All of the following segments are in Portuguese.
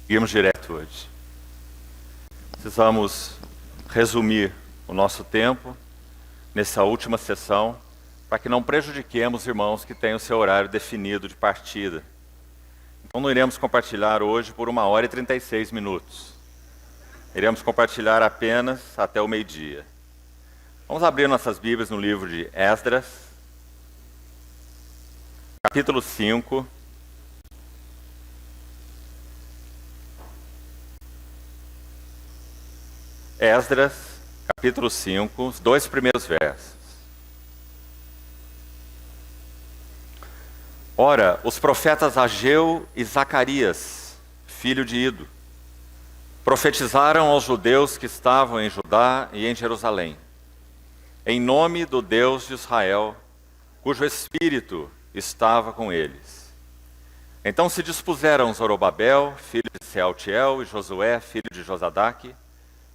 Irmos direto hoje. Precisamos resumir o nosso tempo nessa última sessão para que não prejudiquemos os irmãos que têm o seu horário definido de partida. Então não iremos compartilhar hoje por 1 hora e 36 minutos. Iremos compartilhar apenas até o meio-dia. Vamos abrir nossas Bíblias no livro de Esdras, capítulo 5. Esdras, capítulo 5, os 2 primeiros versos. Ora, os profetas Ageu e Zacarias, filho de Ido, profetizaram aos judeus que estavam em Judá e em Jerusalém, em nome do Deus de Israel, cujo espírito estava com eles. Então se dispuseram Zorobabel, filho de Sealtiel, e Josué, filho de Josadaque,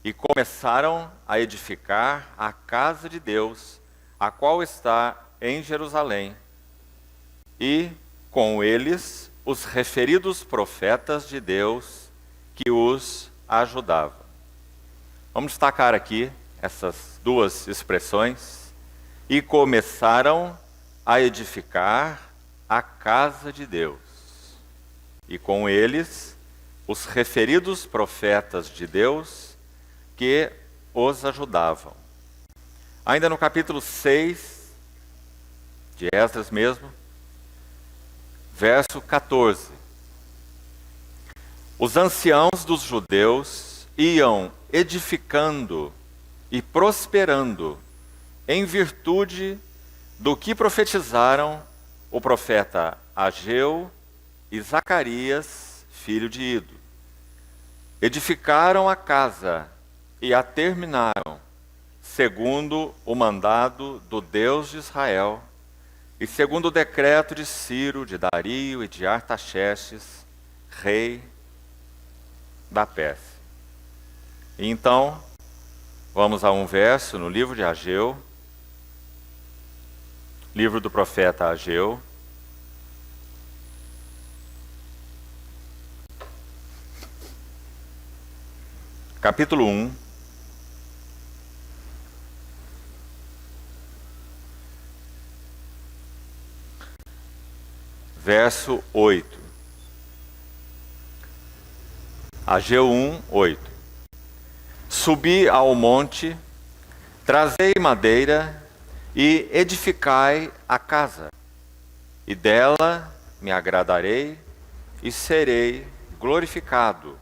e começaram a edificar a casa de Deus, a qual está em Jerusalém, e com eles os referidos profetas de Deus que os ajudavam. Vamos destacar aqui essas duas expressões. E começaram a edificar a casa de Deus, e com eles os referidos profetas de Deus que os ajudavam. Ainda no capítulo 6 de Esdras mesmo, verso 14. Os anciãos dos judeus iam edificando e prosperando em virtude do que profetizaram o profeta Ageu e Zacarias, filho de Ido. Edificaram a casa e a terminaram, segundo o mandado do Deus de Israel, e segundo o decreto de Ciro, de Dario e de Artaxerxes, rei da Pérsia. E então, vamos a um verso no livro de Ageu, livro do profeta Ageu, capítulo 1, verso 8. Ageu 1, 8. Subi ao monte, trazei madeira e edificai a casa, e dela me agradarei e serei glorificado,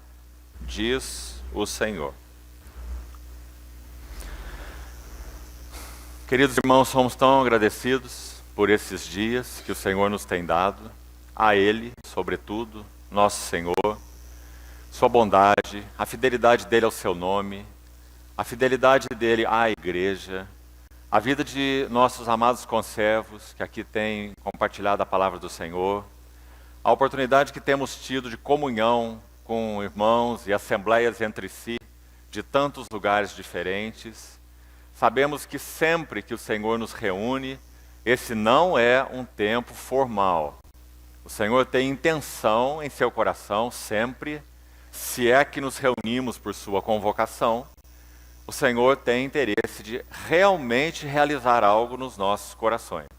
diz o Senhor. Queridos irmãos, somos tão agradecidos por esses dias que o Senhor nos tem dado, a Ele, sobretudo, nosso Senhor, sua bondade, a fidelidade dele ao seu nome, a fidelidade dele à igreja, a vida de nossos amados conservos que aqui têm compartilhado a palavra do Senhor, a oportunidade que temos tido de comunhão com irmãos e assembleias entre si, de tantos lugares diferentes. Sabemos que sempre que o Senhor nos reúne, esse não é um tempo formal. O Senhor tem intenção em seu coração sempre, se é que nos reunimos por sua convocação, o Senhor tem interesse de realmente realizar algo nos nossos corações.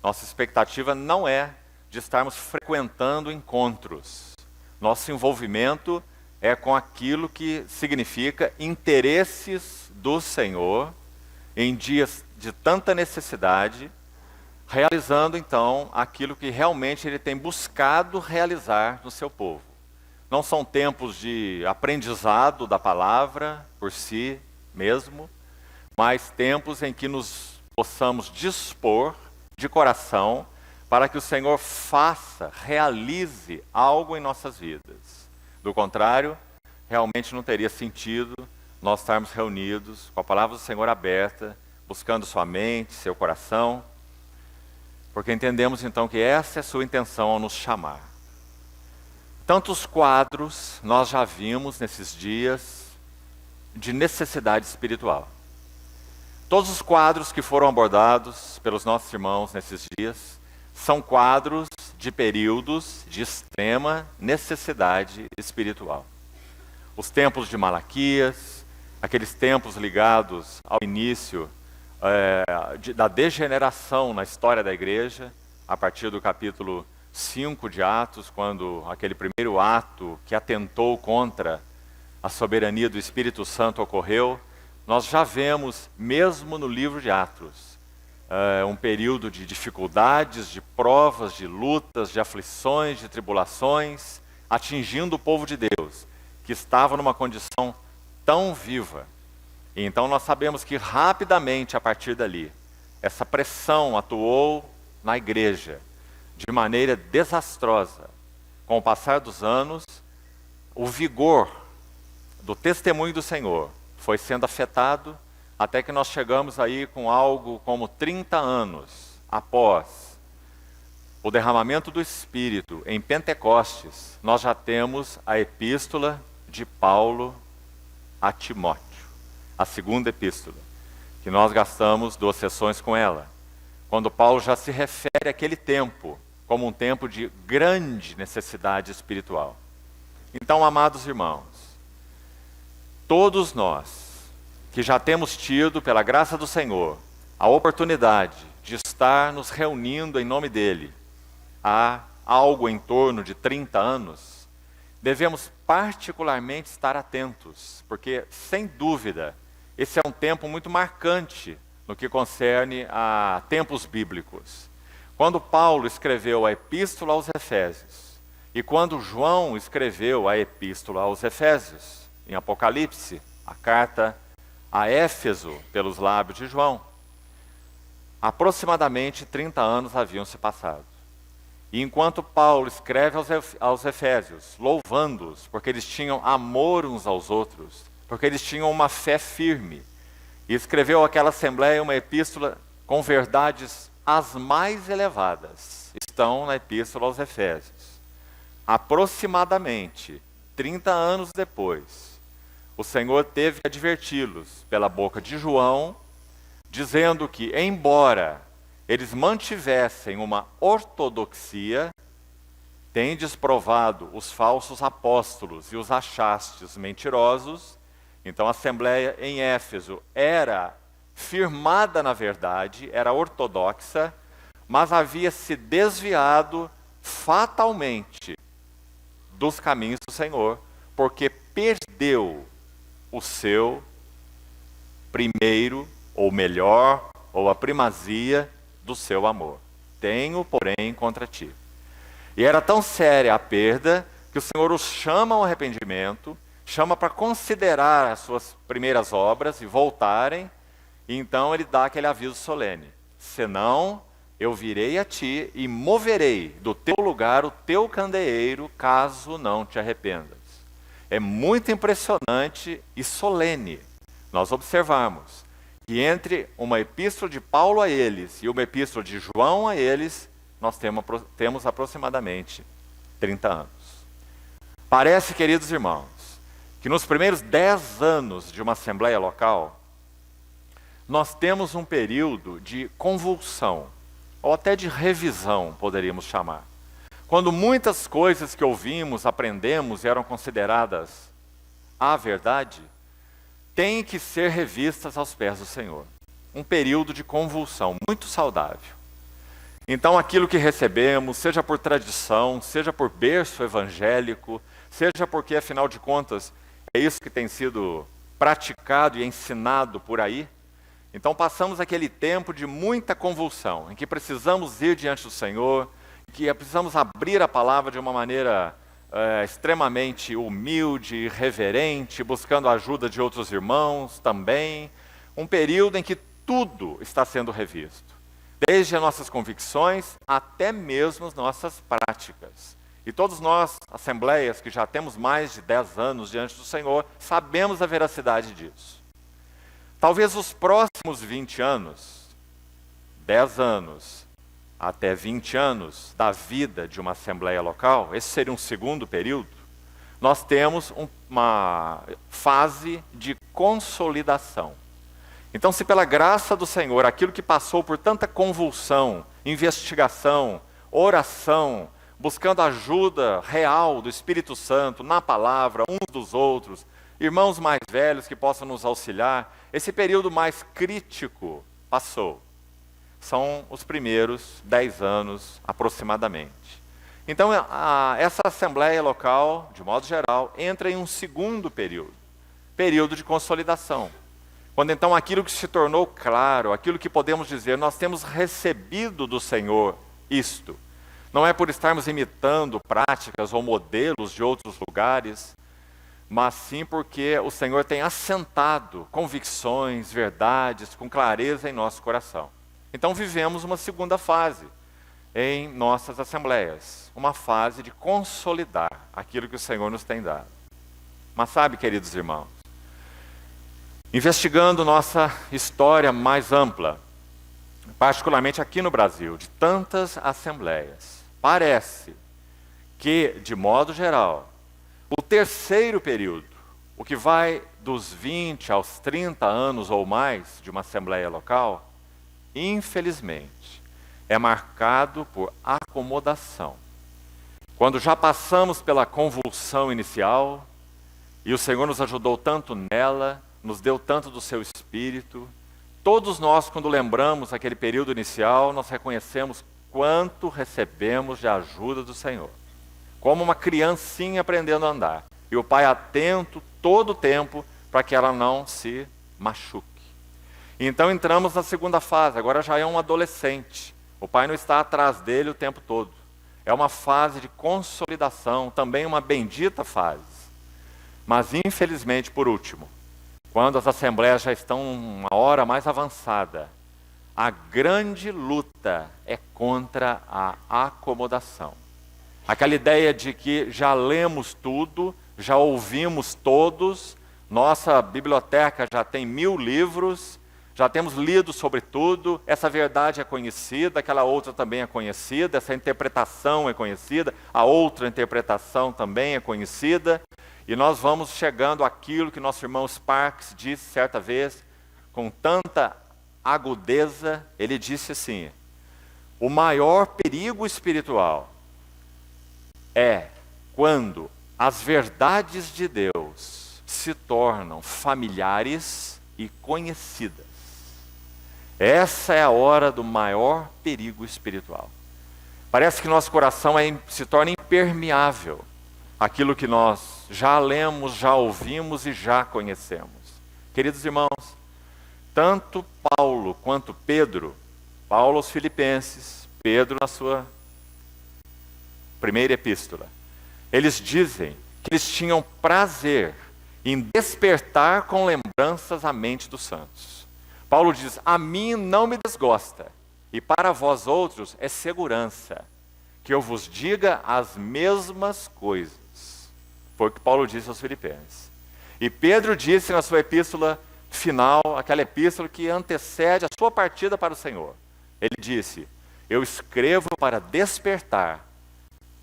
Nossa expectativa não é de estarmos frequentando encontros. Nosso envolvimento é com aquilo que significa interesses do Senhor em dias de tanta necessidade, realizando então aquilo que realmente Ele tem buscado realizar no seu povo. Não são tempos de aprendizado da palavra por si mesmo, mas tempos em que nos possamos dispor de coração para que o Senhor faça, realize algo em nossas vidas. Do contrário, realmente não teria sentido nós estarmos reunidos com a palavra do Senhor aberta, buscando sua mente, seu coração, porque entendemos então que essa é a sua intenção ao nos chamar. Tantos quadros nós já vimos nesses dias de necessidade espiritual. Todos os quadros que foram abordados pelos nossos irmãos nesses dias são quadros de períodos de extrema necessidade espiritual. Os tempos de Malaquias, aqueles tempos ligados ao início da degeneração na história da igreja, a partir do capítulo 5 de Atos, quando aquele primeiro ato que atentou contra a soberania do Espírito Santo ocorreu, nós já vemos, mesmo no livro de Atos, um período de dificuldades, de provas, de lutas, de aflições, de tribulações, atingindo o povo de Deus, que estava numa condição tão viva. E então nós sabemos que rapidamente, a partir dali, essa pressão atuou na igreja de maneira desastrosa. Com o passar dos anos, o vigor do testemunho do Senhor foi sendo afetado, até que nós chegamos aí com algo como 30 anos após o derramamento do Espírito em Pentecostes, nós já temos a epístola de Paulo a Timóteo, a segunda epístola, que nós gastamos 2 sessões com ela, quando Paulo já se refere àquele tempo como um tempo de grande necessidade espiritual. Então, amados irmãos, todos nós que já temos tido, pela graça do Senhor, a oportunidade de estar nos reunindo em nome dEle há algo em torno de 30 anos, devemos particularmente estar atentos, porque, sem dúvida, esse é um tempo muito marcante no que concerne a tempos bíblicos. Quando Paulo escreveu a Epístola aos Efésios, e quando João escreveu a Epístola aos Efésios, em Apocalipse, a carta a Éfeso pelos lábios de João, aproximadamente 30 anos haviam se passado. E enquanto Paulo escreve aos Efésios, louvando-os, porque eles tinham amor uns aos outros, porque eles tinham uma fé firme, e escreveu àquela assembleia uma epístola com verdades as mais elevadas, estão na epístola aos Efésios. Aproximadamente 30 anos depois, o Senhor teve que adverti-los pela boca de João, dizendo que, embora eles mantivessem uma ortodoxia, tendes provado os falsos apóstolos e os achastes mentirosos. Então a assembleia em Éfeso era firmada na verdade, era ortodoxa, mas havia se desviado fatalmente dos caminhos do Senhor, porque perdeu o seu primeiro, ou melhor, ou a primazia do seu amor. Tenho, porém, contra ti. E era tão séria a perda que o Senhor os chama ao arrependimento, chama para considerar as suas primeiras obras e voltarem, e então ele dá aquele aviso solene: senão eu virei a ti e moverei do teu lugar o teu candeeiro, caso não te arrependas. É muito impressionante e solene nós observarmos que entre uma epístola de Paulo a eles e uma epístola de João a eles, nós temos aproximadamente 30 anos. Parece, queridos irmãos, que nos primeiros 10 anos de uma assembleia local, nós temos um período de convulsão, ou até de revisão, poderíamos chamar. Quando muitas coisas que ouvimos, aprendemos e eram consideradas a verdade, têm que ser revistas aos pés do Senhor. Um período de convulsão muito saudável. Então aquilo que recebemos, seja por tradição, seja por berço evangélico, seja porque, afinal de contas, é isso que tem sido praticado e ensinado por aí, então passamos aquele tempo de muita convulsão, em que precisamos ir diante do Senhor, que precisamos abrir a palavra de uma maneira extremamente humilde e reverente, buscando a ajuda de outros irmãos também. Um período em que tudo está sendo revisto, desde as nossas convicções até mesmo as nossas práticas. E todos nós, assembleias que já temos mais de 10 anos diante do Senhor, sabemos a veracidade disso. Talvez os próximos 20 anos, 10 anos, até 20 anos da vida de uma assembleia local, esse seria um segundo período, nós temos uma fase de consolidação. Então, se pela graça do Senhor, aquilo que passou por tanta convulsão, investigação, oração, buscando ajuda real do Espírito Santo, na palavra, uns dos outros, irmãos mais velhos que possam nos auxiliar, esse período mais crítico passou. São os primeiros 10 anos aproximadamente. Então, essa assembleia local, de modo geral, entra em um segundo período de consolidação. Quando então aquilo que se tornou claro, aquilo que podemos dizer, nós temos recebido do Senhor isto. Não é por estarmos imitando práticas ou modelos de outros lugares, mas sim porque o Senhor tem assentado convicções, verdades, com clareza em nosso coração. Então vivemos uma segunda fase em nossas assembleias, uma fase de consolidar aquilo que o Senhor nos tem dado. Mas sabe, queridos irmãos, investigando nossa história mais ampla, particularmente aqui no Brasil, de tantas assembleias, parece que, de modo geral, o terceiro período, o que vai dos 20 aos 30 anos ou mais de uma assembleia local, infelizmente, é marcado por acomodação. Quando já passamos pela convulsão inicial, e o Senhor nos ajudou tanto nela, nos deu tanto do seu Espírito, todos nós, quando lembramos aquele período inicial, nós reconhecemos quanto recebemos de ajuda do Senhor. Como uma criancinha aprendendo a andar. E o pai atento todo o tempo para que ela não se machuque. Então entramos na segunda fase, agora já é um adolescente. O pai não está atrás dele o tempo todo. É uma fase de consolidação, também uma bendita fase. Mas infelizmente, por último, quando as assembleias já estão uma hora mais avançada, a grande luta é contra a acomodação. Aquela ideia de que já lemos tudo, já ouvimos todos, nossa biblioteca já tem 1000 livros, já temos lido sobre tudo, essa verdade é conhecida, aquela outra também é conhecida, essa interpretação é conhecida, a outra interpretação também é conhecida, e nós vamos chegando àquilo que nosso irmão Sparks disse certa vez, com tanta agudeza, ele disse assim: o maior perigo espiritual é quando as verdades de Deus se tornam familiares e conhecidas. Essa é a hora do maior perigo espiritual. Parece que nosso coração se torna impermeável àquilo que nós já lemos, já ouvimos e já conhecemos. Queridos irmãos, tanto Paulo quanto Pedro, Paulo aos Filipenses, Pedro na sua primeira epístola, eles dizem que eles tinham prazer em despertar com lembranças a mente dos santos. Paulo diz: a mim não me desgosta, e para vós outros é segurança, que eu vos diga as mesmas coisas. Foi o que Paulo disse aos Filipenses. E Pedro disse na sua epístola final, aquela epístola que antecede a sua partida para o Senhor. Ele disse: eu escrevo para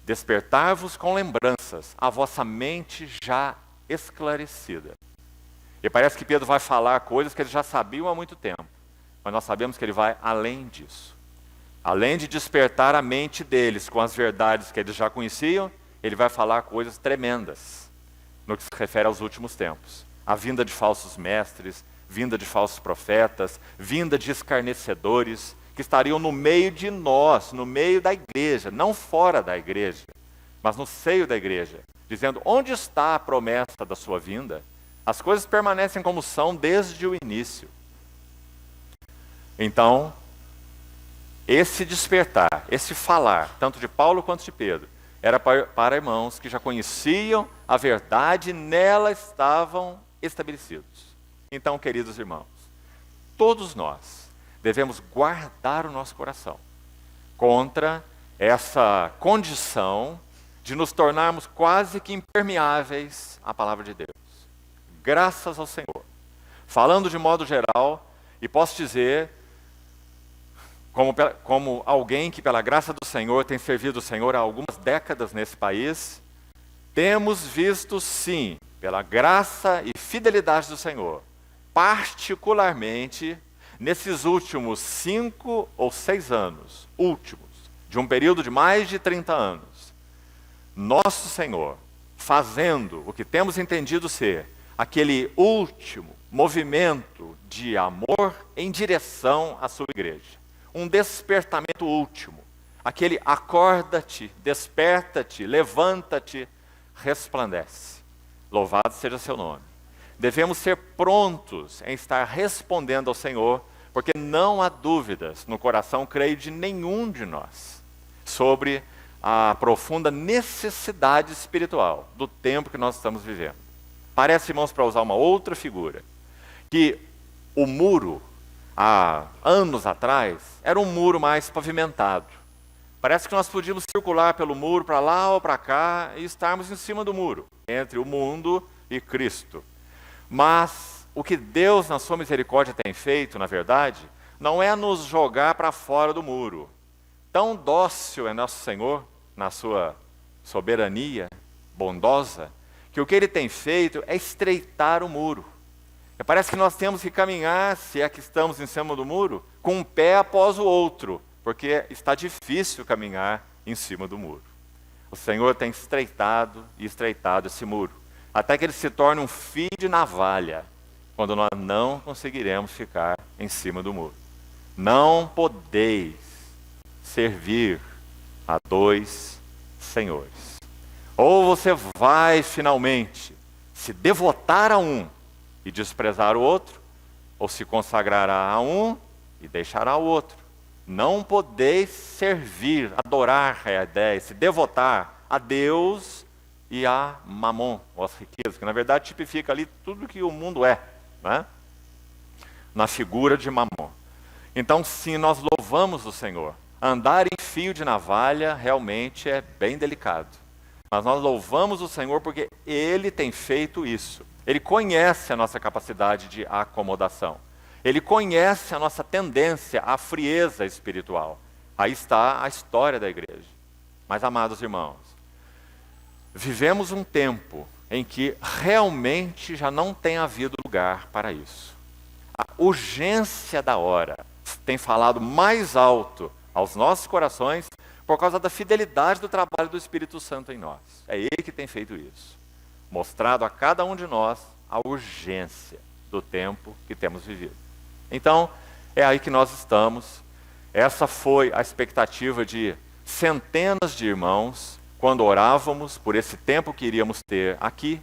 despertar-vos com lembranças, a vossa mente já esclarecida. E parece que Pedro vai falar coisas que eles já sabiam há muito tempo, mas nós sabemos que ele vai além disso. Além de despertar a mente deles com as verdades que eles já conheciam, ele vai falar coisas tremendas no que se refere aos últimos tempos. A vinda de falsos mestres, vinda de falsos profetas, vinda de escarnecedores, que estariam no meio de nós, no meio da igreja, não fora da igreja, mas no seio da igreja, dizendo: onde está a promessa da sua vinda? As coisas permanecem como são desde o início. Então, esse despertar, esse falar, tanto de Paulo quanto de Pedro, era para irmãos que já conheciam a verdade e nela estavam estabelecidos. Então, queridos irmãos, todos nós devemos guardar o nosso coração contra essa condição de nos tornarmos quase que impermeáveis à palavra de Deus. Graças ao Senhor. Falando de modo geral, e posso dizer, como alguém que pela graça do Senhor tem servido o Senhor há algumas décadas nesse país, temos visto sim, pela graça e fidelidade do Senhor, particularmente nesses últimos 5 ou 6 anos, de um período de mais de 30 anos, nosso Senhor fazendo o que temos entendido ser aquele último movimento de amor em direção à sua igreja. Um despertamento último. Aquele acorda-te, desperta-te, levanta-te, resplandece. Louvado seja seu nome. Devemos ser prontos em estar respondendo ao Senhor, porque não há dúvidas no coração, creio, de nenhum de nós sobre a profunda necessidade espiritual do tempo que nós estamos vivendo. Parece, irmãos, para usar uma outra figura, que o muro, há anos atrás, era um muro mais pavimentado. Parece que nós podíamos circular pelo muro para lá ou para cá e estarmos em cima do muro, entre o mundo e Cristo. Mas o que Deus, na sua misericórdia, tem feito, na verdade, não é nos jogar para fora do muro. Tão dócil é nosso Senhor, na sua soberania bondosa, que o que Ele tem feito é estreitar o muro. E parece que nós temos que caminhar, se é que estamos em cima do muro, com um pé após o outro, porque está difícil caminhar em cima do muro. O Senhor tem estreitado e estreitado esse muro, até que ele se torne um fio de navalha, quando nós não conseguiremos ficar em cima do muro. Não podeis servir a dois senhores. Ou você vai finalmente se devotar a um e desprezar o outro, ou se consagrará a um e deixará o outro. Não podeis servir, adorar é a ideia, se devotar a Deus e a Mamon, ou as riquezas, que na verdade tipifica ali tudo que o mundo é, né? Na figura de Mamon. Então, sim, nós louvamos o Senhor. Andar em fio de navalha realmente é bem delicado. Mas nós louvamos o Senhor porque Ele tem feito isso. Ele conhece a nossa capacidade de acomodação. Ele conhece a nossa tendência à frieza espiritual. Aí está a história da igreja. Mas, amados irmãos, vivemos um tempo em que realmente já não tem havido lugar para isso. A urgência da hora tem falado mais alto aos nossos corações por causa da fidelidade do trabalho do Espírito Santo em nós. É Ele que tem feito isso. Mostrado a cada um de nós a urgência do tempo que temos vivido. Então, é aí que nós estamos. Essa foi a expectativa de centenas de irmãos quando orávamos por esse tempo que iríamos ter aqui.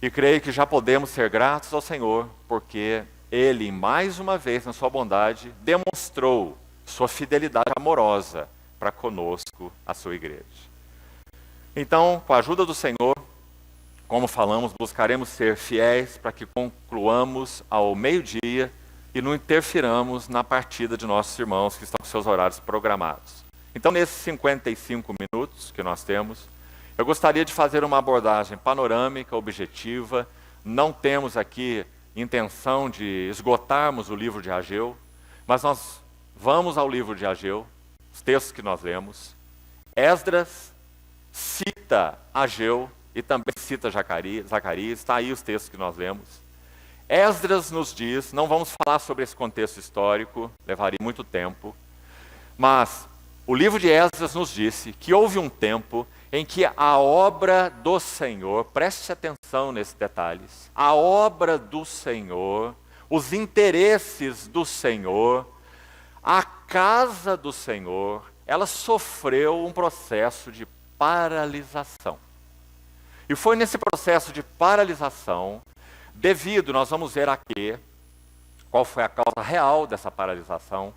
E creio que já podemos ser gratos ao Senhor, porque Ele, mais uma vez, na sua bondade, demonstrou sua fidelidade amorosa para conosco, a sua igreja. Então, com a ajuda do Senhor, como falamos, buscaremos ser fiéis para que concluamos ao meio-dia e não interfiramos na partida de nossos irmãos que estão com seus horários programados. Então, nesses 55 minutos que nós temos, eu gostaria de fazer uma abordagem panorâmica, objetiva. Não temos aqui intenção de esgotarmos o livro de Ageu, mas nós vamos ao livro de Ageu, os textos que nós lemos. Esdras cita Ageu e também cita Zacarias, está aí os textos que nós lemos. Esdras nos diz, não vamos falar sobre esse contexto histórico, levaria muito tempo, mas o livro de Esdras nos disse que houve um tempo em que a obra do Senhor, preste atenção nesses detalhes, a obra do Senhor, os interesses do Senhor, a casa do Senhor, ela sofreu um processo de paralisação. E foi nesse processo de paralisação, devido, nós vamos ver aqui, qual foi a causa real dessa paralisação.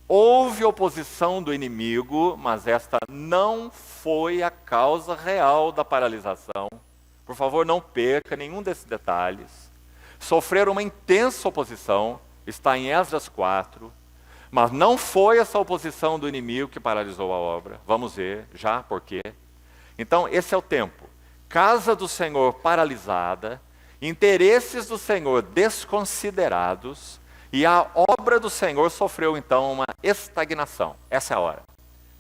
Houve oposição do inimigo, mas esta não foi a causa real da paralisação. Por favor, não perca nenhum desses detalhes. Sofreram uma intensa oposição, está em Esdras 4, mas não foi essa oposição do inimigo que paralisou a obra. Vamos ver já por quê. Então, esse é o tempo. Casa do Senhor paralisada, interesses do Senhor desconsiderados, e a obra do Senhor sofreu então uma estagnação. Essa é a hora.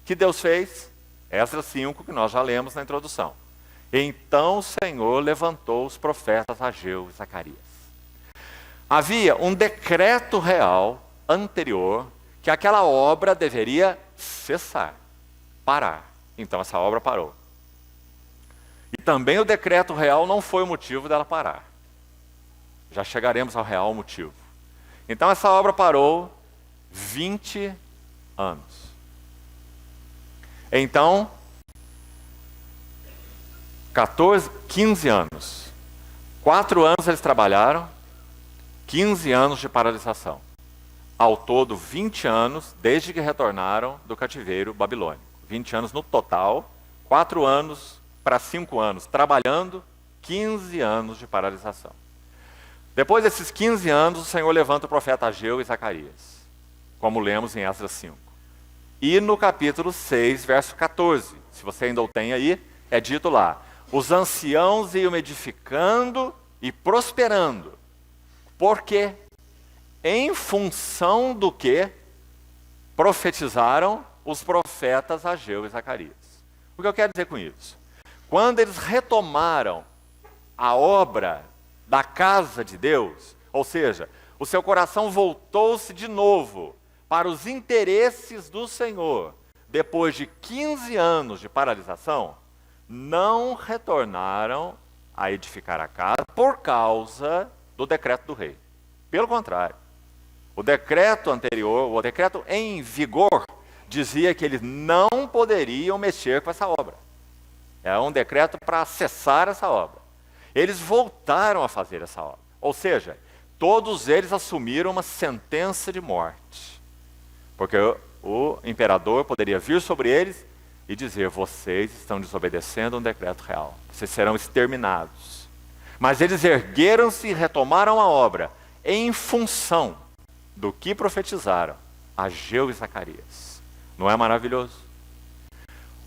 O que Deus fez? Esdras 5, que nós já lemos na introdução. Então o Senhor levantou os profetas Ageu e Zacarias. Havia um decreto real anterior que aquela obra deveria cessar. parar. Então essa obra parou. E também o decreto real não foi o motivo dela parar. Já chegaremos ao real motivo. Então essa obra parou 20 anos. Então, 15 anos. 4 anos eles trabalharam, 15 anos de paralisação. Ao todo, 20 anos desde que retornaram do cativeiro babilônico. 20 anos no total, 4 anos para 5 anos trabalhando, 15 anos de paralisação. Depois desses 15 anos, o Senhor levanta o profeta Ageu e Zacarias, como lemos em Esdras 5. E no capítulo 6, verso 14, se você ainda o tem aí, é dito lá: os anciãos iam edificando e prosperando. Por quê? Em função do que profetizaram os profetas Ageu e Zacarias. O que eu quero dizer com isso? Quando eles retomaram a obra da casa de Deus, ou seja, o seu coração voltou-se de novo para os interesses do Senhor, depois de 15 anos de paralisação, não retornaram a edificar a casa por causa do decreto do rei. Pelo contrário, o decreto anterior, o decreto em vigor, dizia que eles não poderiam mexer com essa obra. Era um decreto para cessar essa obra. Eles voltaram a fazer essa obra. Ou seja, todos eles assumiram uma sentença de morte. Porque o imperador poderia vir sobre eles e dizer: vocês estão desobedecendo um decreto real. Vocês serão exterminados. Mas eles ergueram-se e retomaram a obra em função do que profetizaram Ageu e Zacarias. Não é maravilhoso?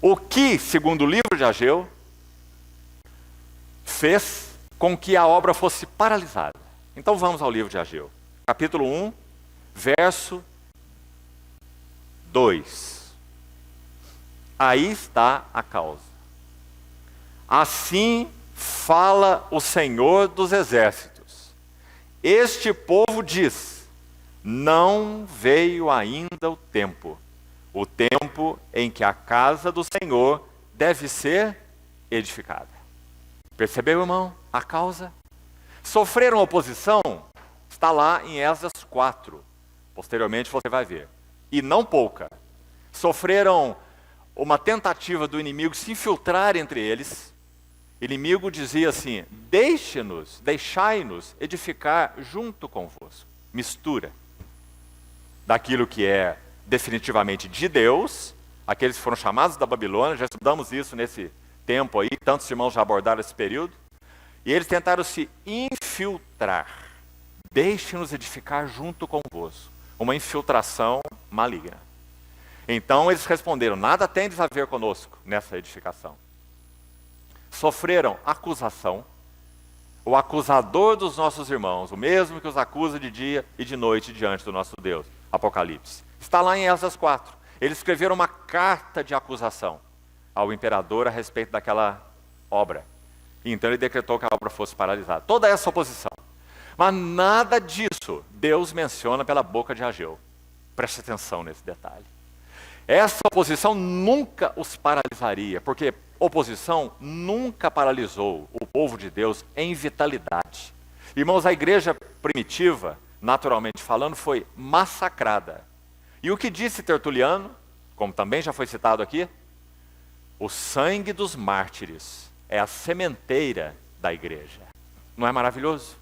O que, segundo o livro de Ageu, fez com que a obra fosse paralisada. Então vamos ao livro de Ageu. Capítulo 1, verso 2. Aí está a causa. Assim fala o Senhor dos Exércitos. Este povo diz: não veio ainda o tempo em que a casa do Senhor deve ser edificada. Percebeu, irmão, a causa? Sofreram oposição? Está lá em Esdras 4. Posteriormente você vai ver. E não pouca. Sofreram uma tentativa do inimigo se infiltrar entre eles. O inimigo dizia assim: deixai-nos edificar junto convosco. Mistura daquilo que é definitivamente de Deus, aqueles que foram chamados da Babilônia, já estudamos isso nesse tempo aí, tantos irmãos já abordaram esse período, e eles tentaram se infiltrar. Deixe-nos edificar junto convosco. Uma infiltração maligna. Então eles responderam: nada tendes a ver conosco nessa edificação. Sofreram acusação. O acusador dos nossos irmãos, o mesmo que os acusa de dia e de noite diante do nosso Deus. Apocalipse. Está lá em Esdras 4. Eles escreveram uma carta de acusação ao imperador a respeito daquela obra. E então ele decretou que a obra fosse paralisada. Toda essa oposição. Mas nada disso Deus menciona pela boca de Ageu. Preste atenção nesse detalhe. Essa oposição nunca os paralisaria, porque oposição nunca paralisou o povo de Deus em vitalidade. Irmãos, a igreja primitiva, naturalmente falando, foi massacrada. E o que disse Tertuliano, como também já foi citado aqui, o sangue dos mártires é a sementeira da igreja. Não é maravilhoso?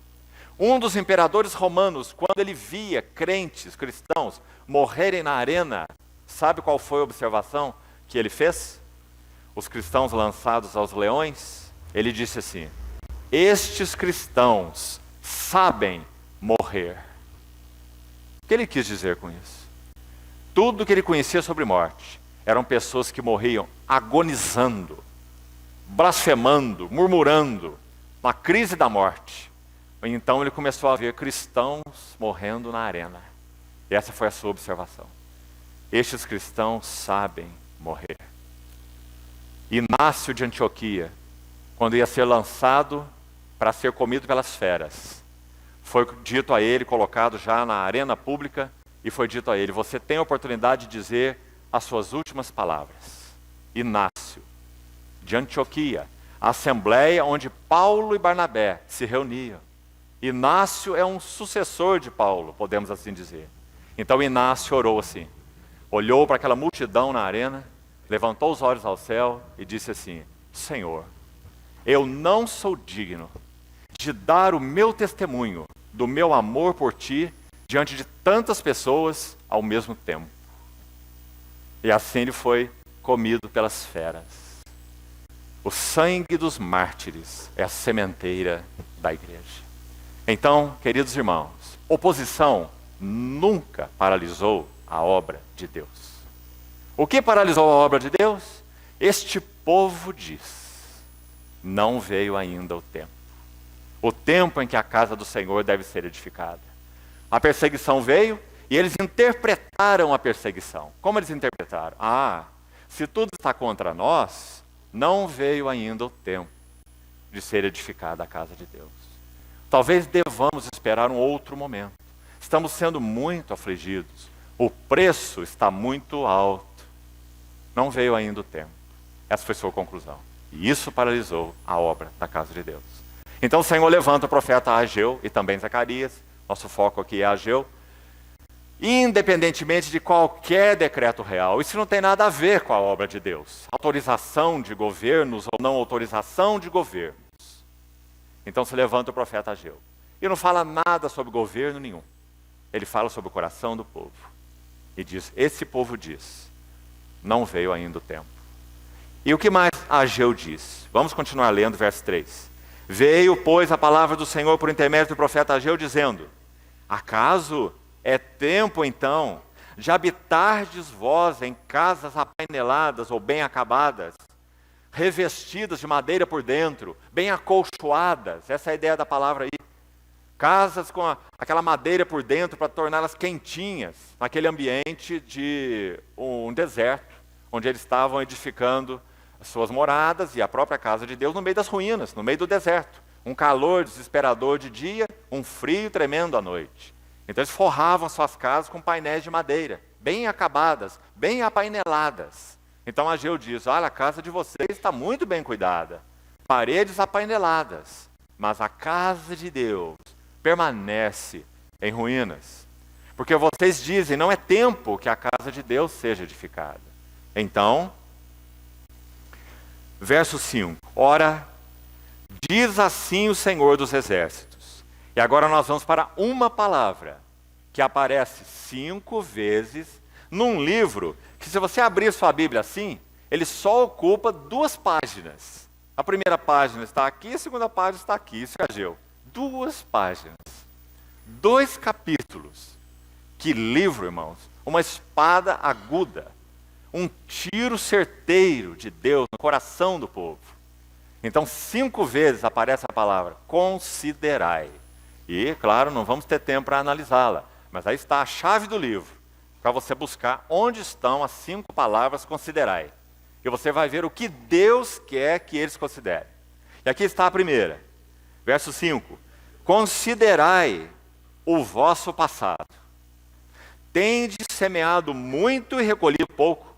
Um dos imperadores romanos, quando ele via crentes, cristãos, morrerem na arena, sabe qual foi a observação que ele fez? Os cristãos lançados aos leões, ele disse assim: estes cristãos sabem morrer. O que ele quis dizer com isso? Tudo que ele conhecia sobre morte eram pessoas que morriam agonizando, blasfemando, murmurando, na crise da morte. Então ele começou a ver cristãos morrendo na arena. E essa foi a sua observação. Estes cristãos sabem morrer. Inácio de Antioquia, quando ia ser lançado para ser comido pelas feras, foi dito a ele, colocado já na arena pública, e foi dito a ele: você tem a oportunidade de dizer as suas últimas palavras. Inácio, de Antioquia, a assembleia onde Paulo e Barnabé se reuniam. Inácio é um sucessor de Paulo, podemos assim dizer. Então Inácio orou assim, olhou para aquela multidão na arena, levantou os olhos ao céu e disse assim: Senhor, eu não sou digno de dar o meu testemunho do meu amor por ti diante de tantas pessoas ao mesmo tempo. E assim ele foi comido pelas feras. O sangue dos mártires é a sementeira da igreja. Então, queridos irmãos, oposição nunca paralisou a obra de Deus. O que paralisou a obra de Deus? Este povo diz: não veio ainda o tempo. O tempo em que a casa do Senhor deve ser edificada. A perseguição veio e eles interpretaram a perseguição. Como eles interpretaram? Se tudo está contra nós, não veio ainda o tempo de ser edificada a casa de Deus. Talvez devamos esperar um outro momento. Estamos sendo muito afligidos. O preço está muito alto. Não veio ainda o tempo. Essa foi sua conclusão. E isso paralisou a obra da casa de Deus. Então o Senhor levanta o profeta Ageu e também Zacarias. Nosso foco aqui é Ageu. Independentemente de qualquer decreto real. Isso não tem nada a ver com a obra de Deus. Autorização de governos ou não autorização de governos. Então se levanta o profeta Ageu. E não fala nada sobre governo nenhum. Ele fala sobre o coração do povo. E diz, esse povo diz, não veio ainda o tempo. E o que mais Ageu diz? Vamos continuar lendo, verso 3. Veio, pois, a palavra do Senhor por intermédio do profeta Ageu, dizendo: acaso é tempo, então, de habitardes vós em casas apaineladas ou bem acabadas, revestidas de madeira por dentro, bem acolchoadas? Essa é a ideia da palavra aí. Casas com aquela madeira por dentro para torná-las quentinhas, naquele ambiente de um deserto, onde eles estavam edificando as suas moradas e a própria casa de Deus no meio das ruínas, no meio do deserto. Um calor desesperador de dia, um frio tremendo à noite. Então eles forravam suas casas com painéis de madeira, bem acabadas, bem apaineladas. Então Ageu diz, olha, a casa de vocês está muito bem cuidada, paredes apaineladas, mas a casa de Deus permanece em ruínas. Porque vocês dizem, não é tempo que a casa de Deus seja edificada. Então, verso 5. Ora, diz assim o Senhor dos Exércitos. E agora nós vamos para uma palavra que aparece 5 vezes num livro que, se você abrir sua Bíblia assim, ele só ocupa 2 páginas. A primeira página está aqui, a segunda página está aqui. Isso é Ageu. 2 páginas. 2 capítulos. Que livro, irmãos. Uma espada aguda. Um tiro certeiro de Deus no coração do povo. Então 5 vezes aparece a palavra considerai. E, claro, não vamos ter tempo para analisá-la. Mas aí está a chave do livro, para você buscar onde estão as 5 palavras considerai. E você vai ver o que Deus quer que eles considerem. E aqui está a primeira. Verso 5. Considerai o vosso passado. Tendes semeado muito e recolhido pouco.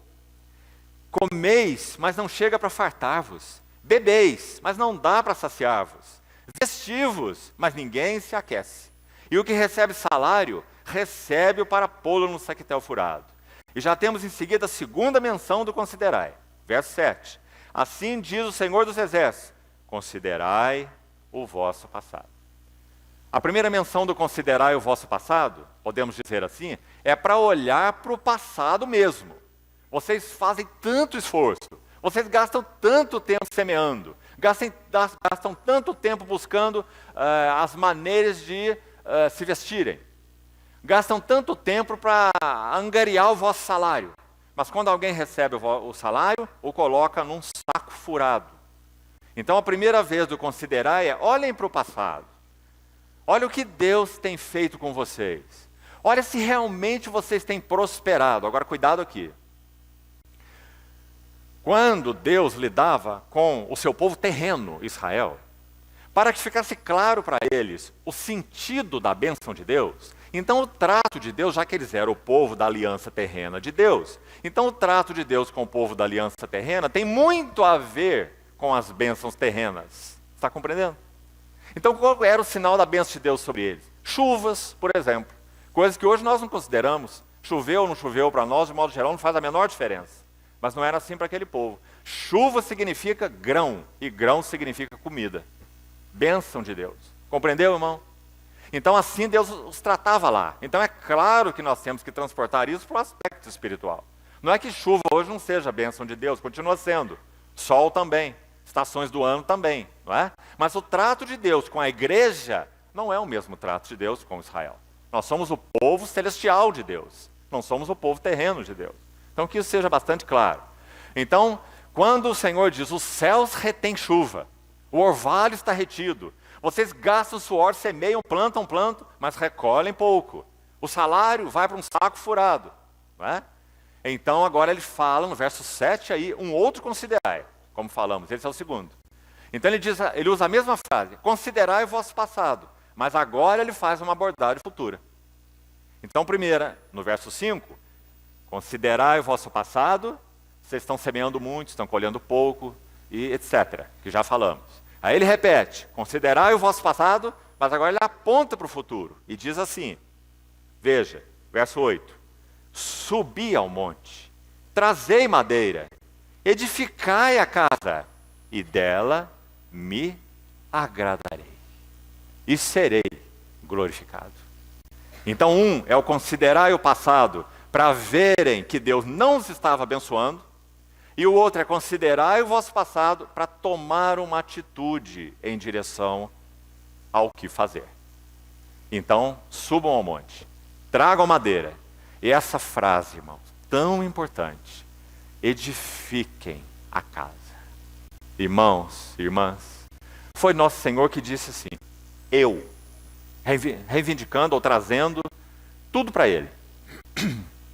Comeis, mas não chega para fartar-vos. Bebeis, mas não dá para saciar-vos. Vestivos, mas ninguém se aquece. E o que recebe salário, recebe-o para pô-lo no saquetel furado. E já temos em seguida a segunda menção do considerai. Verso 7. Assim diz o Senhor dos Exércitos, considerai o vosso passado. A primeira menção do considerai o vosso passado, podemos dizer assim, é para olhar para o passado mesmo. Vocês fazem tanto esforço, vocês gastam tanto tempo semeando, gastam tanto tempo buscando as maneiras de se vestirem, gastam tanto tempo para angariar o vosso salário, mas quando alguém recebe o salário, o coloca num saco furado. Então a primeira vez do considerar é, olhem para o passado, olha o que Deus tem feito com vocês, olha se realmente vocês têm prosperado. Agora cuidado aqui. Quando Deus lidava com o seu povo terreno, Israel, para que ficasse claro para eles o sentido da bênção de Deus, Então o trato de Deus, já que eles eram o povo da aliança terrena de Deus, então o trato de Deus com o povo da aliança terrena tem muito a ver com as bênçãos terrenas. Está compreendendo? Então qual era o sinal da bênção de Deus sobre eles? Chuvas, por exemplo. Coisas que hoje nós não consideramos. Choveu ou não choveu para nós, de modo geral, não faz a menor diferença. Mas não era assim para aquele povo. Chuva significa grão, e grão significa comida. Bênção de Deus. Compreendeu, irmão? Então assim Deus os tratava lá. Então é claro que nós temos que transportar isso para o aspecto espiritual. Não é que chuva hoje não seja a bênção de Deus, continua sendo. Sol também, estações do ano também, não é? Mas o trato de Deus com a igreja não é o mesmo trato de Deus com Israel. Nós somos o povo celestial de Deus, não somos o povo terreno de Deus. Então que isso seja bastante claro. Então, quando o Senhor diz, os céus retêm chuva, o orvalho está retido, vocês gastam suor, semeiam, plantam, mas recolhem pouco. O salário vai para um saco furado. Não é? Então agora ele fala no verso 7 aí, um outro considerai, como falamos, esse é o segundo. Então ele usa a mesma frase, considerai o vosso passado, mas agora ele faz uma abordagem futura. Então primeira, no verso 5, considerai o vosso passado, vocês estão semeando muito, estão colhendo pouco, e etc., que já falamos. Aí ele repete, considerai o vosso passado, mas agora ele aponta para o futuro, e diz assim, veja, verso 8, subi ao monte, trazei madeira, edificai a casa, e dela me agradarei, e serei glorificado. Então é o considerai o passado, para verem que Deus não os estava abençoando, e o outro é considerai o vosso passado para tomar uma atitude em direção ao que fazer. Então, subam ao monte, tragam madeira. E essa frase, irmãos, tão importante, edifiquem a casa. Irmãos, irmãs, foi nosso Senhor que disse assim, eu, reivindicando ou trazendo tudo para Ele,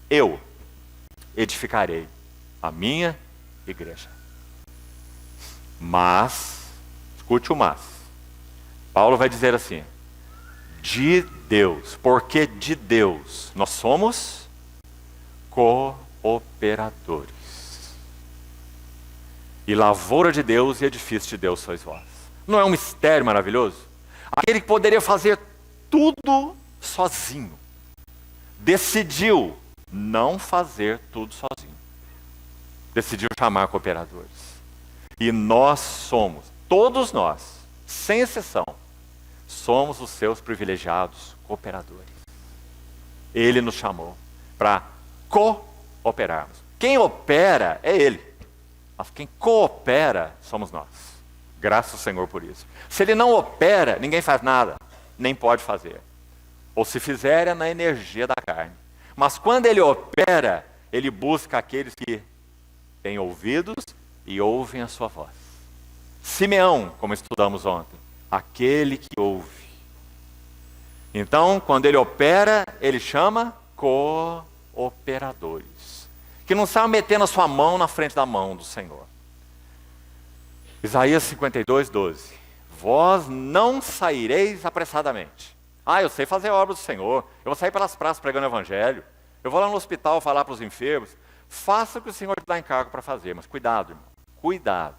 eu edificarei a minha igreja. Mas, escute o mas, Paulo vai dizer assim, de Deus, porque de Deus nós somos cooperadores. E lavoura de Deus e edifício de Deus sois vós. Não é um mistério maravilhoso? Aquele que poderia fazer tudo sozinho, decidiu não fazer tudo sozinho. Decidiu chamar cooperadores. E nós somos, todos nós, sem exceção, somos os seus privilegiados cooperadores. Ele nos chamou para cooperarmos. Quem opera é Ele, mas quem coopera somos nós. Graças ao Senhor por isso. Se Ele não opera, ninguém faz nada, nem pode fazer. Ou se fizer, é na energia da carne. Mas quando Ele opera, Ele busca aqueles que têm ouvidos e ouvem a sua voz. Simeão, como estudamos ontem, aquele que ouve. Então, quando Ele opera, Ele chama cooperadores, que não sabem metendo a sua mão na frente da mão do Senhor. Isaías 52, 12. Vós não saireis apressadamente. Eu sei fazer a obra do Senhor, eu vou sair pelas praças pregando o evangelho, eu vou lá no hospital falar para os enfermos. Faça o que o Senhor te dá encargo para fazer, mas cuidado, irmão, cuidado.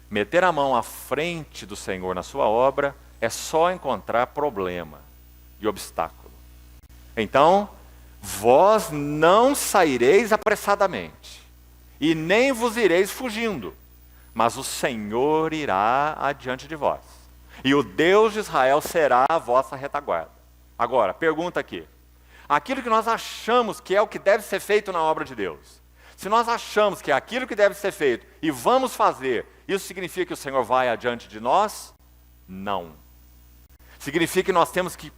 Meter a mão à frente do Senhor na sua obra é só encontrar problema e obstáculo. Então, vós não saireis apressadamente, e nem vos ireis fugindo, mas o Senhor irá adiante de vós, e o Deus de Israel será a vossa retaguarda. Agora, pergunta aqui. Aquilo que nós achamos que é o que deve ser feito na obra de Deus, se nós achamos que é aquilo que deve ser feito e vamos fazer, isso significa que o Senhor vai adiante de nós? Não. Significa que nós temos que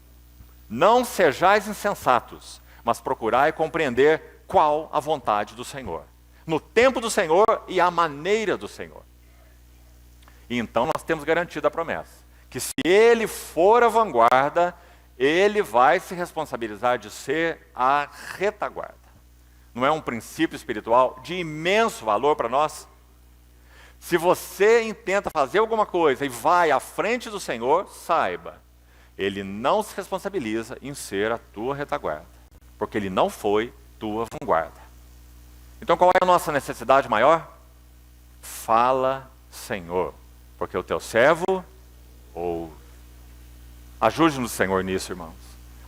não sejais insensatos, mas procurai compreender qual a vontade do Senhor, no tempo do Senhor e a maneira do Senhor. E então nós temos garantido a promessa, que se Ele for a vanguarda, Ele vai se responsabilizar de ser a retaguarda. Não é um princípio espiritual de imenso valor para nós? Se você intenta fazer alguma coisa e vai à frente do Senhor, saiba, ele não se responsabiliza em ser a tua retaguarda, porque ele não foi tua vanguarda. Então qual é a nossa necessidade maior? Fala, Senhor, porque o teu servo ouve. Ajude-nos, Senhor, nisso, irmãos.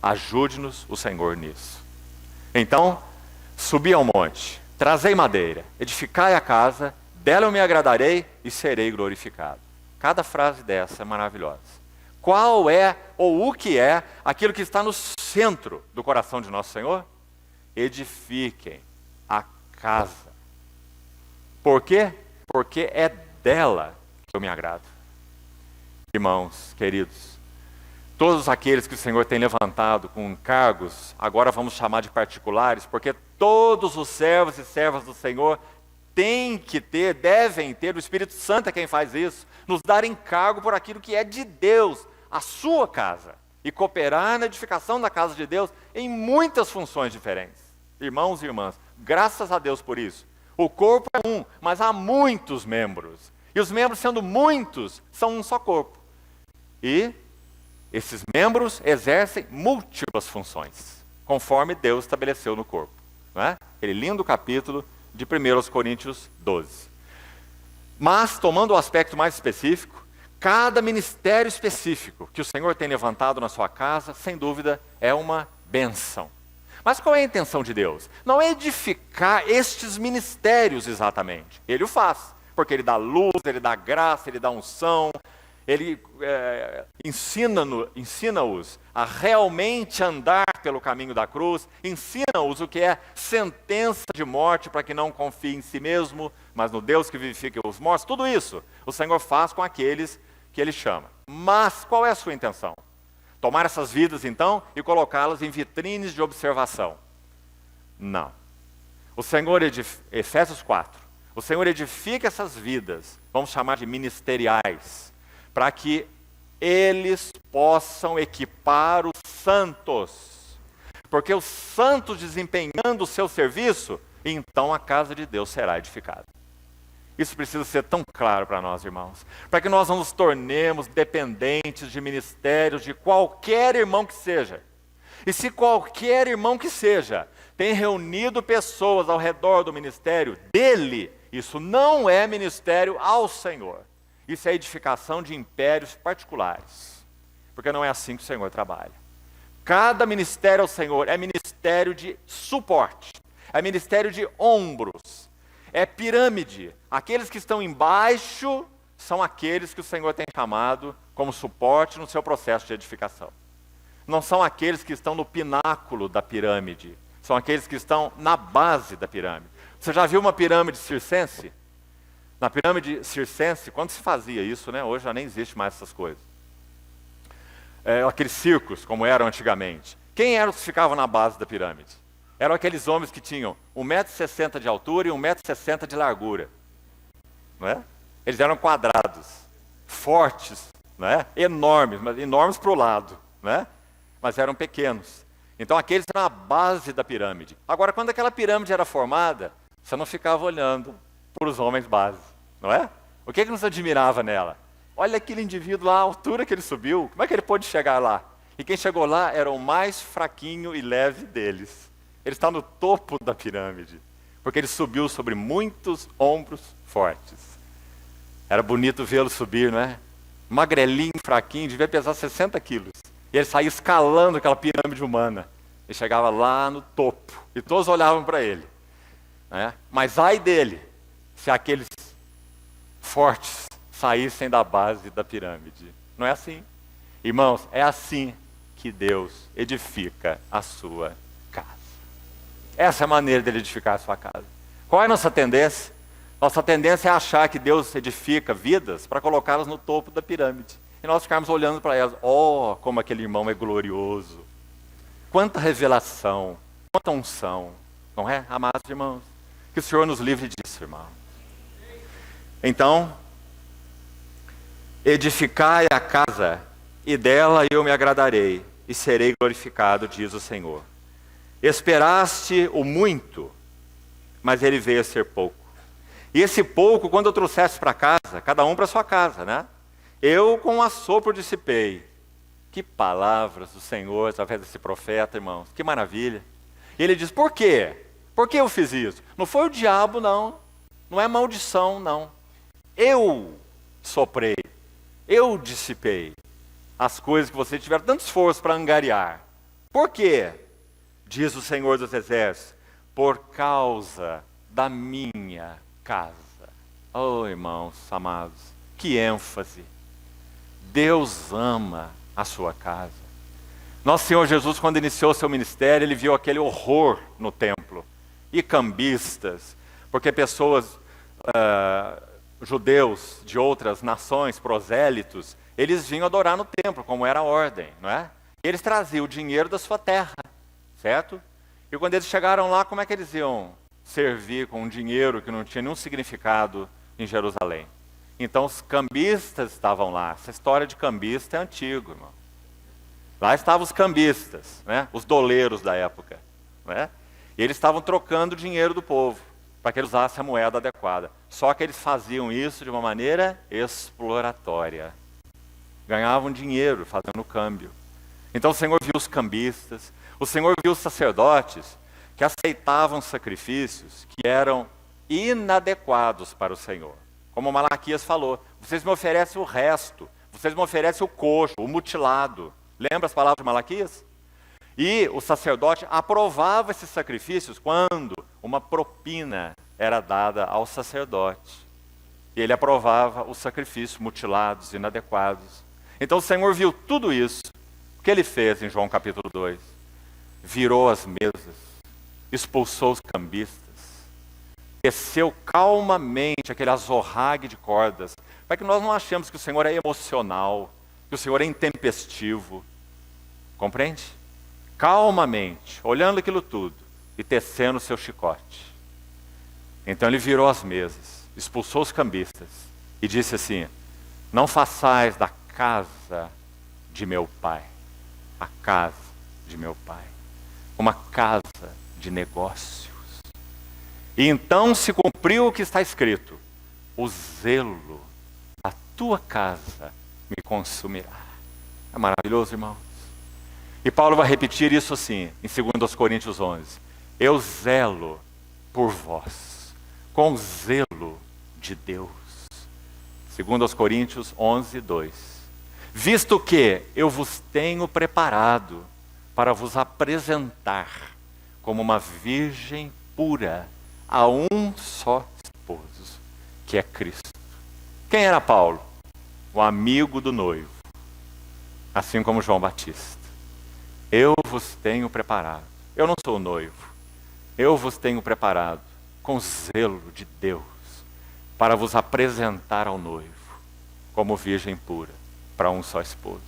Ajude-nos, o Senhor, nisso. Então, subi ao monte, trazei madeira, edificai a casa, dela eu me agradarei e serei glorificado. Cada frase dessa é maravilhosa. Qual é, ou o que é, aquilo que está no centro do coração de nosso Senhor? Edifiquem a casa. Por quê? Porque é dela que eu me agrado. Irmãos, queridos, todos aqueles que o Senhor tem levantado com cargos, agora vamos chamar de particulares, porque todos os servos e servas do Senhor têm que ter, devem ter, o Espírito Santo é quem faz isso, nos dar encargo por aquilo que é de Deus, a sua casa, e cooperar na edificação da casa de Deus em muitas funções diferentes. Irmãos e irmãs, graças a Deus por isso. O corpo é um, mas há muitos membros. E os membros, sendo muitos, são um só corpo. E esses membros exercem múltiplas funções, conforme Deus estabeleceu no corpo. Não é? Aquele lindo capítulo de 1 Coríntios 12. Mas, tomando o aspecto mais específico, cada ministério específico que o Senhor tem levantado na sua casa, sem dúvida, é uma bênção. Mas qual é a intenção de Deus? Não é edificar estes ministérios exatamente. Ele o faz, porque Ele dá luz, Ele dá graça, Ele dá unção, Ele ensina-os a realmente andar pelo caminho da cruz, ensina-os o que é sentença de morte para que não confie em si mesmo, mas no Deus que vivifica os mortos. Tudo isso o Senhor faz com aqueles que Ele chama. Mas qual é a sua intenção? Tomar essas vidas, então, e colocá-las em vitrines de observação? Não. O Senhor, Efésios 4, o Senhor edifica essas vidas, vamos chamar de ministeriais, para que eles possam equipar os santos. Porque os santos desempenhando o seu serviço, então a casa de Deus será edificada. Isso precisa ser tão claro para nós, irmãos, para que nós não nos tornemos dependentes de ministérios de qualquer irmão que seja. E se qualquer irmão que seja tem reunido pessoas ao redor do ministério dele, isso não é ministério ao Senhor. Isso é edificação de impérios particulares, porque não é assim que o Senhor trabalha. Cada ministério ao Senhor é ministério de suporte, é ministério de ombros, é pirâmide. Aqueles que estão embaixo são aqueles que o Senhor tem chamado como suporte no seu processo de edificação. Não são aqueles que estão no pináculo da pirâmide, são aqueles que estão na base da pirâmide. Você já viu uma pirâmide circense? Na pirâmide circense, quando se fazia isso, né? Hoje já nem existe mais essas coisas. Aqueles circos, como eram antigamente. Quem eram os que ficavam na base da pirâmide? Eram aqueles homens que tinham 1,60 m de altura e 1,60 m de largura. Não é? Eles eram quadrados, fortes, não é? Enormes, mas enormes para o lado, não é? Mas eram pequenos. Então aqueles eram a base da pirâmide. Agora, quando aquela pirâmide era formada, você não ficava olhando para os homens base, não é? O que nos admirava nela? Olha aquele indivíduo lá, a altura que ele subiu, como é que ele pôde chegar lá? E quem chegou lá era o mais fraquinho e leve deles. Ele está no topo da pirâmide, porque ele subiu sobre muitos ombros fortes. Era bonito vê-lo subir, não é? Magrelinho, fraquinho, devia pesar 60 quilos. E ele saía escalando aquela pirâmide humana. Ele chegava lá no topo, e todos olhavam para ele. Né? Mas ai dele, se aqueles fortes saíssem da base da pirâmide. Não é assim. Irmãos, é assim que Deus edifica a sua casa. Essa é a maneira dele edificar a sua casa. Qual é a nossa tendência? Nossa tendência é achar que Deus edifica vidas para colocá-las no topo da pirâmide. E nós ficarmos olhando para elas. Oh, como aquele irmão é glorioso. Quanta revelação, quanta unção. Não é, amados irmãos? Que o Senhor nos livre disso, irmão. Então, edificai a casa, e dela eu me agradarei, e serei glorificado, diz o Senhor. Esperaste o muito, mas ele veio a ser pouco. E esse pouco, quando eu trouxesse para casa, cada um para sua casa, né? Eu com um assopro dissipei. Que palavras do Senhor através desse profeta, irmãos. Que maravilha. E ele diz, por quê? Por que eu fiz isso? Não foi o diabo, não. Não é maldição, não. Eu soprei. Eu dissipei as coisas que você tiver tanto esforço para angariar. Por quê? Diz o Senhor dos Exércitos. Por causa da minha casa. Oh, irmãos amados, que ênfase. Deus ama a sua casa. Nosso Senhor Jesus, quando iniciou seu ministério, ele viu aquele horror no templo. E cambistas, porque pessoas, judeus de outras nações, prosélitos, eles vinham adorar no templo, como era a ordem, não é? E eles traziam o dinheiro da sua terra, certo? E quando eles chegaram lá, como é que eles iam servir com um dinheiro que não tinha nenhum significado em Jerusalém? Então os cambistas estavam lá. Essa história de cambista é antiga, irmão. Lá estavam os cambistas, né? Os doleiros da época, né? E eles estavam trocando o dinheiro do povo, para que eles usassem a moeda adequada. Só que eles faziam isso de uma maneira exploratória. Ganhavam dinheiro fazendo o câmbio. Então o Senhor viu os cambistas, o Senhor viu os sacerdotes que aceitavam sacrifícios que eram inadequados para o Senhor. Como Malaquias falou, vocês me oferecem o resto, vocês me oferecem o coxo, o mutilado. Lembra as palavras de Malaquias? E o sacerdote aprovava esses sacrifícios quando uma propina era dada ao sacerdote. E ele aprovava os sacrifícios mutilados, inadequados. Então o Senhor viu tudo isso. O que ele fez em João capítulo 2? Virou as mesas, expulsou os cambistas, desceu calmamente aquele azorrague de cordas, para que nós não achemos que o Senhor é emocional, que o Senhor é intempestivo. Compreende? Calmamente, olhando aquilo tudo e tecendo o seu chicote. Então ele virou as mesas, expulsou os cambistas e disse assim: não façais da casa de meu pai, a casa de meu pai, uma casa de negócios. E então se cumpriu o que está escrito: o zelo da tua casa me consumirá. É maravilhoso, irmãos. E Paulo vai repetir isso assim, em 2 Coríntios 11. Eu zelo por vós, com zelo de Deus. 2 Coríntios 11, 2. Visto que eu vos tenho preparado para vos apresentar como uma virgem pura a um só esposo, que é Cristo. Quem era Paulo? O amigo do noivo, assim como João Batista. Eu vos tenho preparado. Eu não sou o noivo. Eu vos tenho preparado com zelo de Deus para vos apresentar ao noivo como virgem pura para um só esposo.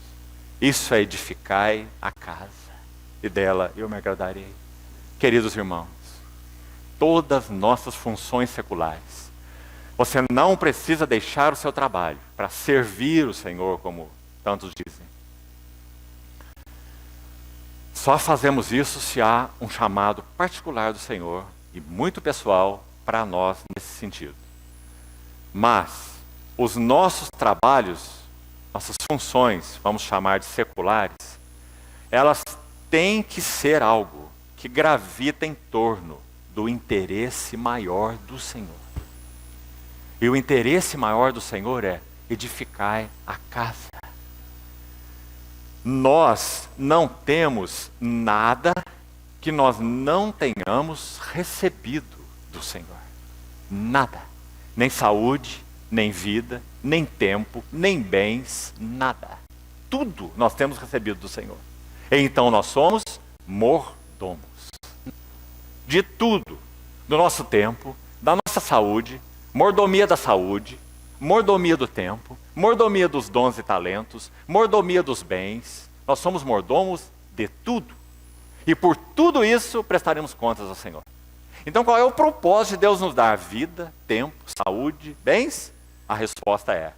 Isso é edificai a casa, e dela eu me agradarei. Queridos irmãos, todas nossas funções seculares, você não precisa deixar o seu trabalho para servir o Senhor, como tantos dizem. Só fazemos isso se há um chamado particular do Senhor e muito pessoal para nós nesse sentido. Mas os nossos trabalhos, nossas funções, vamos chamar de seculares, elas têm que ser algo que gravita em torno do interesse maior do Senhor. E o interesse maior do Senhor é edificar a casa. Nós não temos nada que nós não tenhamos recebido do Senhor. Nada. Nem saúde, nem vida, nem tempo, nem bens, nada. Tudo nós temos recebido do Senhor. Então nós somos mordomos. De tudo. Do nosso tempo, da nossa saúde, mordomia da saúde, mordomia do tempo, mordomia dos dons e talentos, mordomia dos bens. Nós somos mordomos de tudo. E por tudo isso prestaremos contas ao Senhor. Então qual é o propósito de Deus nos dar? Vida, tempo, saúde, bens? A resposta é: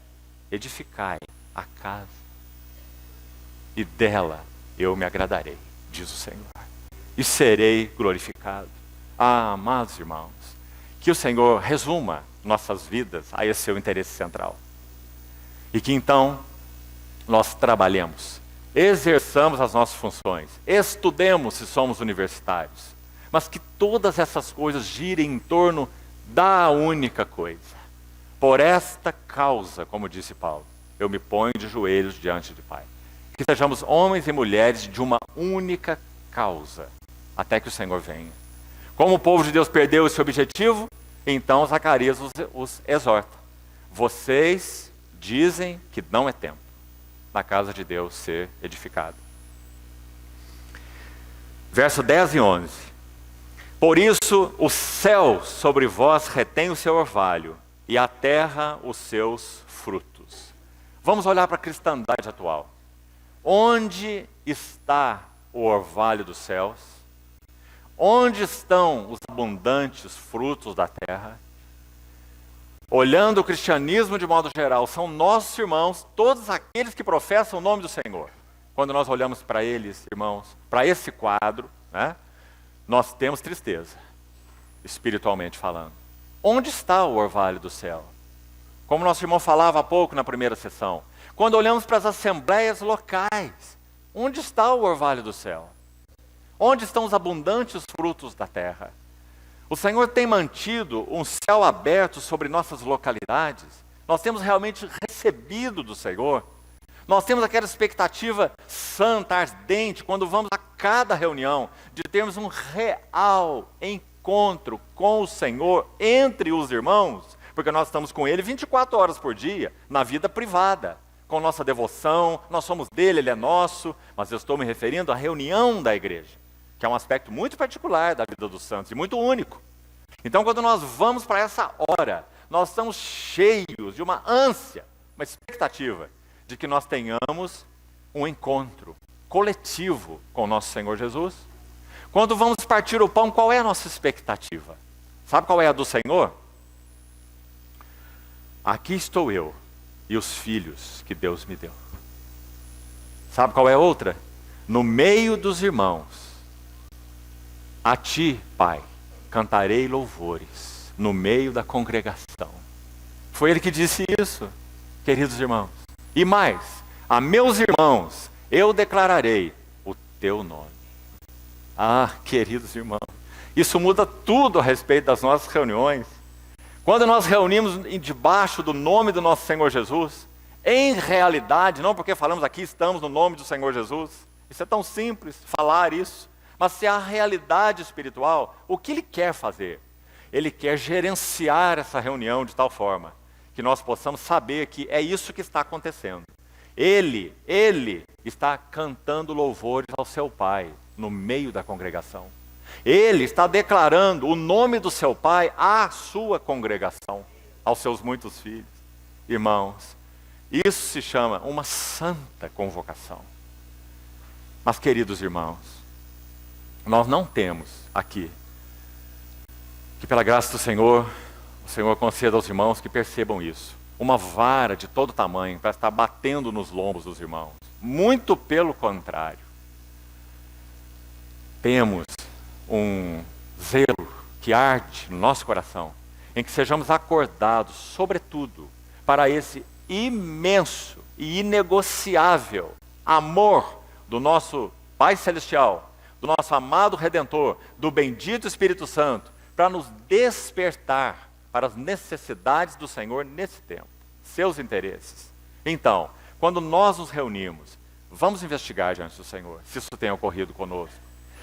edificai a casa, e dela eu me agradarei, diz o Senhor, e serei glorificado. Ah, amados irmãos, que o Senhor resuma nossas vidas a esse seu interesse central. E que então nós trabalhemos exerçamos as nossas funções, estudemos se somos universitários, mas que todas essas coisas girem em torno da única coisa. Por esta causa, como disse Paulo, eu me ponho de joelhos diante do Pai. Que sejamos homens e mulheres de uma única causa, até que o Senhor venha. Como o povo de Deus perdeu esse objetivo, então Zacarias os exorta. Vocês dizem que não é tempo da casa de Deus ser edificada. Verso 10 e 11. Por isso o céu sobre vós retém o seu orvalho, e a terra os seus frutos. Vamos olhar para a cristandade atual. Onde está o orvalho dos céus? Onde estão os abundantes frutos da terra? Olhando o cristianismo de modo geral, são nossos irmãos, todos aqueles que professam o nome do Senhor. Quando nós olhamos para eles, irmãos, para esse quadro, né, nós temos tristeza, espiritualmente falando. Onde está o orvalho do céu? Como nosso irmão falava há pouco na primeira sessão, quando olhamos para as assembleias locais, onde está o orvalho do céu? Onde estão os abundantes frutos da terra? O Senhor tem mantido um céu aberto sobre nossas localidades? Nós temos realmente recebido do Senhor? Nós temos aquela expectativa santa, ardente, quando vamos a cada reunião, de termos um real encontro com o Senhor entre os irmãos, porque nós estamos com Ele 24 horas por dia, na vida privada, com nossa devoção, nós somos dele, Ele é nosso, mas eu estou me referindo à reunião da igreja, que é um aspecto muito particular da vida dos santos e muito único. Então, quando nós vamos para essa hora, nós estamos cheios de uma ânsia, uma expectativa de que nós tenhamos um encontro coletivo com o nosso Senhor Jesus. Quando vamos partir o pão, qual é a nossa expectativa? Sabe qual é a do Senhor? Aqui estou eu e os filhos que Deus me deu. Sabe qual é a outra? No meio dos irmãos, a ti, Pai, cantarei louvores, no meio da congregação. Foi Ele que disse isso, queridos irmãos. E mais, a meus irmãos, eu declararei o teu nome. Ah, queridos irmãos, isso muda tudo a respeito das nossas reuniões. Quando nós reunimos debaixo do nome do nosso Senhor Jesus, em realidade, não porque falamos aqui, estamos no nome do Senhor Jesus, isso é tão simples, falar isso, mas se é a realidade espiritual, o que Ele quer fazer? Ele quer gerenciar essa reunião de tal forma que nós possamos saber que é isso que está acontecendo. Ele está cantando louvores ao seu Pai no meio da congregação. Ele está declarando o nome do seu Pai à sua congregação, aos seus muitos filhos. Irmãos, isso se chama uma santa convocação. Mas, queridos irmãos, nós não temos aqui, que pela graça do Senhor, o Senhor conceda aos irmãos que percebam isso, uma vara de todo tamanho para estar batendo nos lombos dos irmãos. Muito pelo contrário. Temos um zelo que arde no nosso coração, em que sejamos acordados, sobretudo, para esse imenso e inegociável amor do nosso Pai Celestial, do nosso amado Redentor, do bendito Espírito Santo, para nos despertar para as necessidades do Senhor nesse tempo, seus interesses. Então, quando nós nos reunimos, vamos investigar diante do Senhor, se isso tem ocorrido conosco.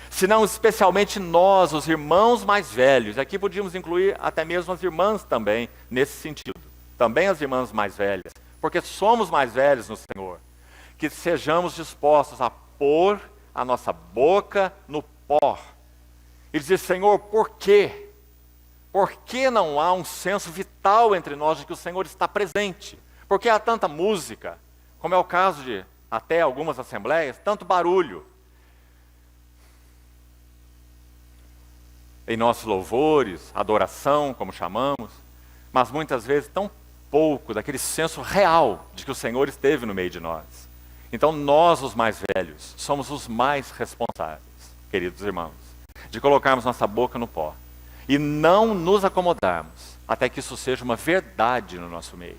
Se não, especialmente nós, os irmãos mais velhos, aqui podíamos incluir até mesmo as irmãs também, nesse sentido. Também as irmãs mais velhas, porque somos mais velhos no Senhor. Que sejamos dispostos a pôr a nossa boca no pó. E dizer, Senhor, por quê? Por que não há um senso vital entre nós de que o Senhor está presente? Por que há tanta música, como é o caso de até algumas assembleias, tanto barulho? Em nossos louvores, adoração, como chamamos, mas muitas vezes tão pouco daquele senso real de que o Senhor esteve no meio de nós. Então nós, os mais velhos, somos os mais responsáveis, queridos irmãos, de colocarmos nossa boca no pó e não nos acomodarmos até que isso seja uma verdade no nosso meio.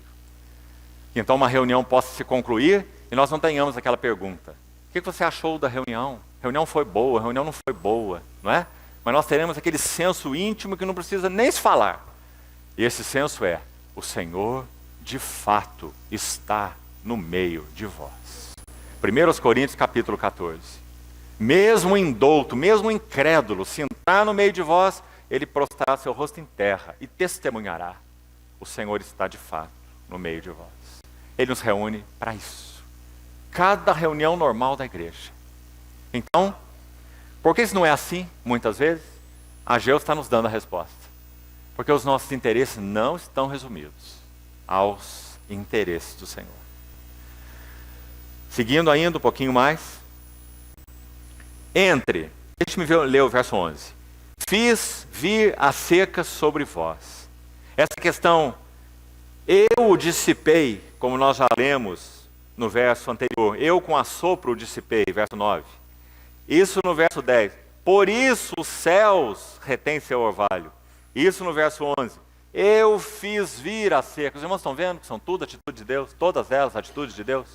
Que então uma reunião possa se concluir e nós não tenhamos aquela pergunta: o que você achou da reunião? A reunião foi boa, a reunião não foi boa, não é? Mas nós teremos aquele senso íntimo que não precisa nem se falar. E esse senso é: o Senhor de fato está no meio de vós. 1 Coríntios capítulo 14. Mesmo indouto, mesmo incrédulo, se entrar no meio de vós, ele prostrará seu rosto em terra e testemunhará: o Senhor está de fato no meio de vós. Ele nos reúne para isso. Cada reunião normal da igreja. Então, porque isso não é assim, muitas vezes, Ageu está nos dando a resposta. Porque os nossos interesses não estão resumidos aos interesses do Senhor. Seguindo ainda um pouquinho mais. Deixe-me ler o verso 11. Fiz vir a seca sobre vós. Essa questão, eu o dissipei, como nós já lemos no verso anterior. Eu com assopro o dissipei, verso 9. Isso no verso 10. Por isso os céus retêm seu orvalho. Isso no verso 11. Eu fiz vir a seca. Os irmãos estão vendo que são tudo atitude de Deus? Todas elas atitudes de Deus?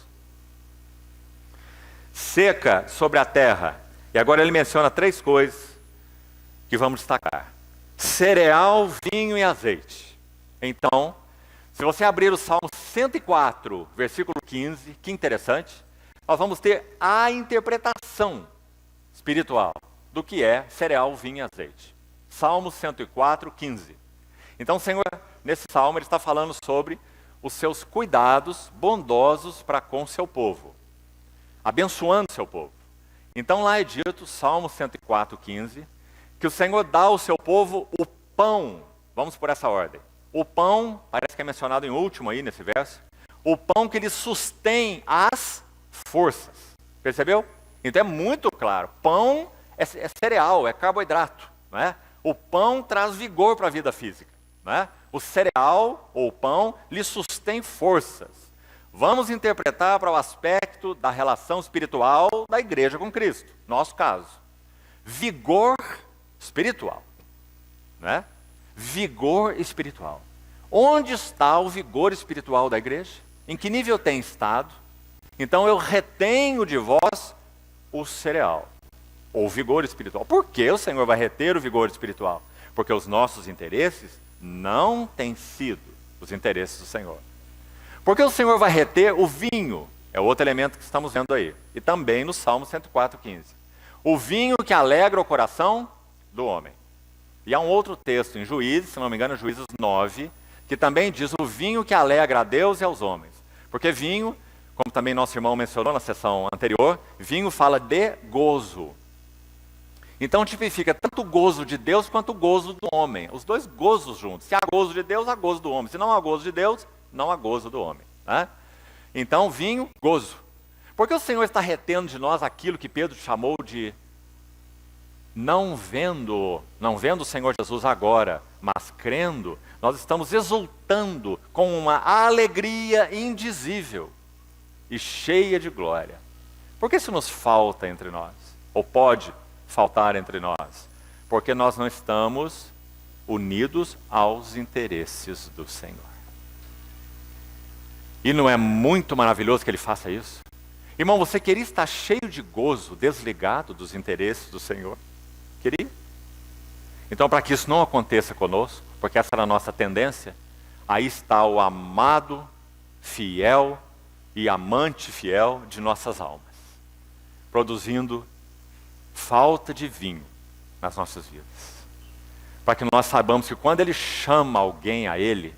Seca sobre a terra. E agora ele menciona 3 coisas que vamos destacar: cereal, vinho e azeite. Então, se você abrir o Salmo 104, versículo 15, que interessante, nós vamos ter a interpretação espiritual do que é cereal, vinho e azeite. Salmo 104, 15. Então o Senhor, nesse salmo, ele está falando sobre os seus cuidados bondosos para com o seu povo, abençoando o seu povo. Então lá é dito, Salmo 104, 15, que o Senhor dá ao seu povo o pão. Vamos por essa ordem. O pão, parece que é mencionado em último aí nesse verso, o pão que lhe sustém as forças. Percebeu? Então é muito claro, pão é cereal, é carboidrato, não é? O pão traz vigor para a vida física, não é? O cereal ou o pão lhe sustém forças. Vamos interpretar para o aspecto da relação espiritual da igreja com Cristo, nosso caso. Vigor espiritual, não é? Vigor espiritual. Onde está o vigor espiritual da igreja? Em que nível tem estado? Então eu retenho de vós o cereal, ou vigor espiritual. Por que o Senhor vai reter o vigor espiritual? Porque os nossos interesses não têm sido os interesses do Senhor. Porque o Senhor vai reter o vinho, é outro elemento que estamos vendo aí, e também no Salmo 104, 15. O vinho que alegra o coração do homem. E há um outro texto em Juízes, se não me engano, Juízes 9, que também diz o vinho que alegra a Deus e aos homens. Porque vinho, como também nosso irmão mencionou na sessão anterior, vinho fala de gozo. Então tipifica tanto o gozo de Deus quanto o gozo do homem. Os dois gozos juntos. Se há gozo de Deus, há gozo do homem. Se não há gozo de Deus, não há gozo do homem. Né? Então, vinho, gozo. Porque o Senhor está retendo de nós aquilo que Pedro chamou de não vendo o Senhor Jesus agora, mas crendo, nós estamos exultando com uma alegria indizível e cheia de glória. Por que isso nos falta entre nós? Ou pode faltar entre nós? Porque nós não estamos unidos aos interesses do Senhor. E não é muito maravilhoso que Ele faça isso? Irmão, você queria estar cheio de gozo, desligado dos interesses do Senhor? Queria? Então, para que isso não aconteça conosco, porque essa era a nossa tendência, aí está o amado, fiel e amante fiel de nossas almas, produzindo falta de vinho nas nossas vidas. Para que nós saibamos que quando Ele chama alguém a Ele,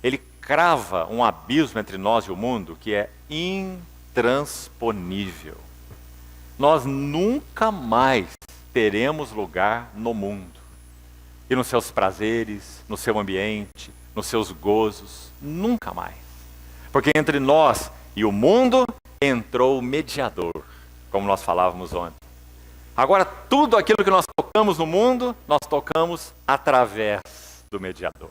Ele crava um abismo entre nós e o mundo que é intransponível. Nós nunca mais teremos lugar no mundo. E nos seus prazeres, no seu ambiente, nos seus gozos, nunca mais. Porque entre nós e o mundo entrou o mediador, como nós falávamos ontem. Agora, tudo aquilo que nós tocamos no mundo, nós tocamos através do mediador.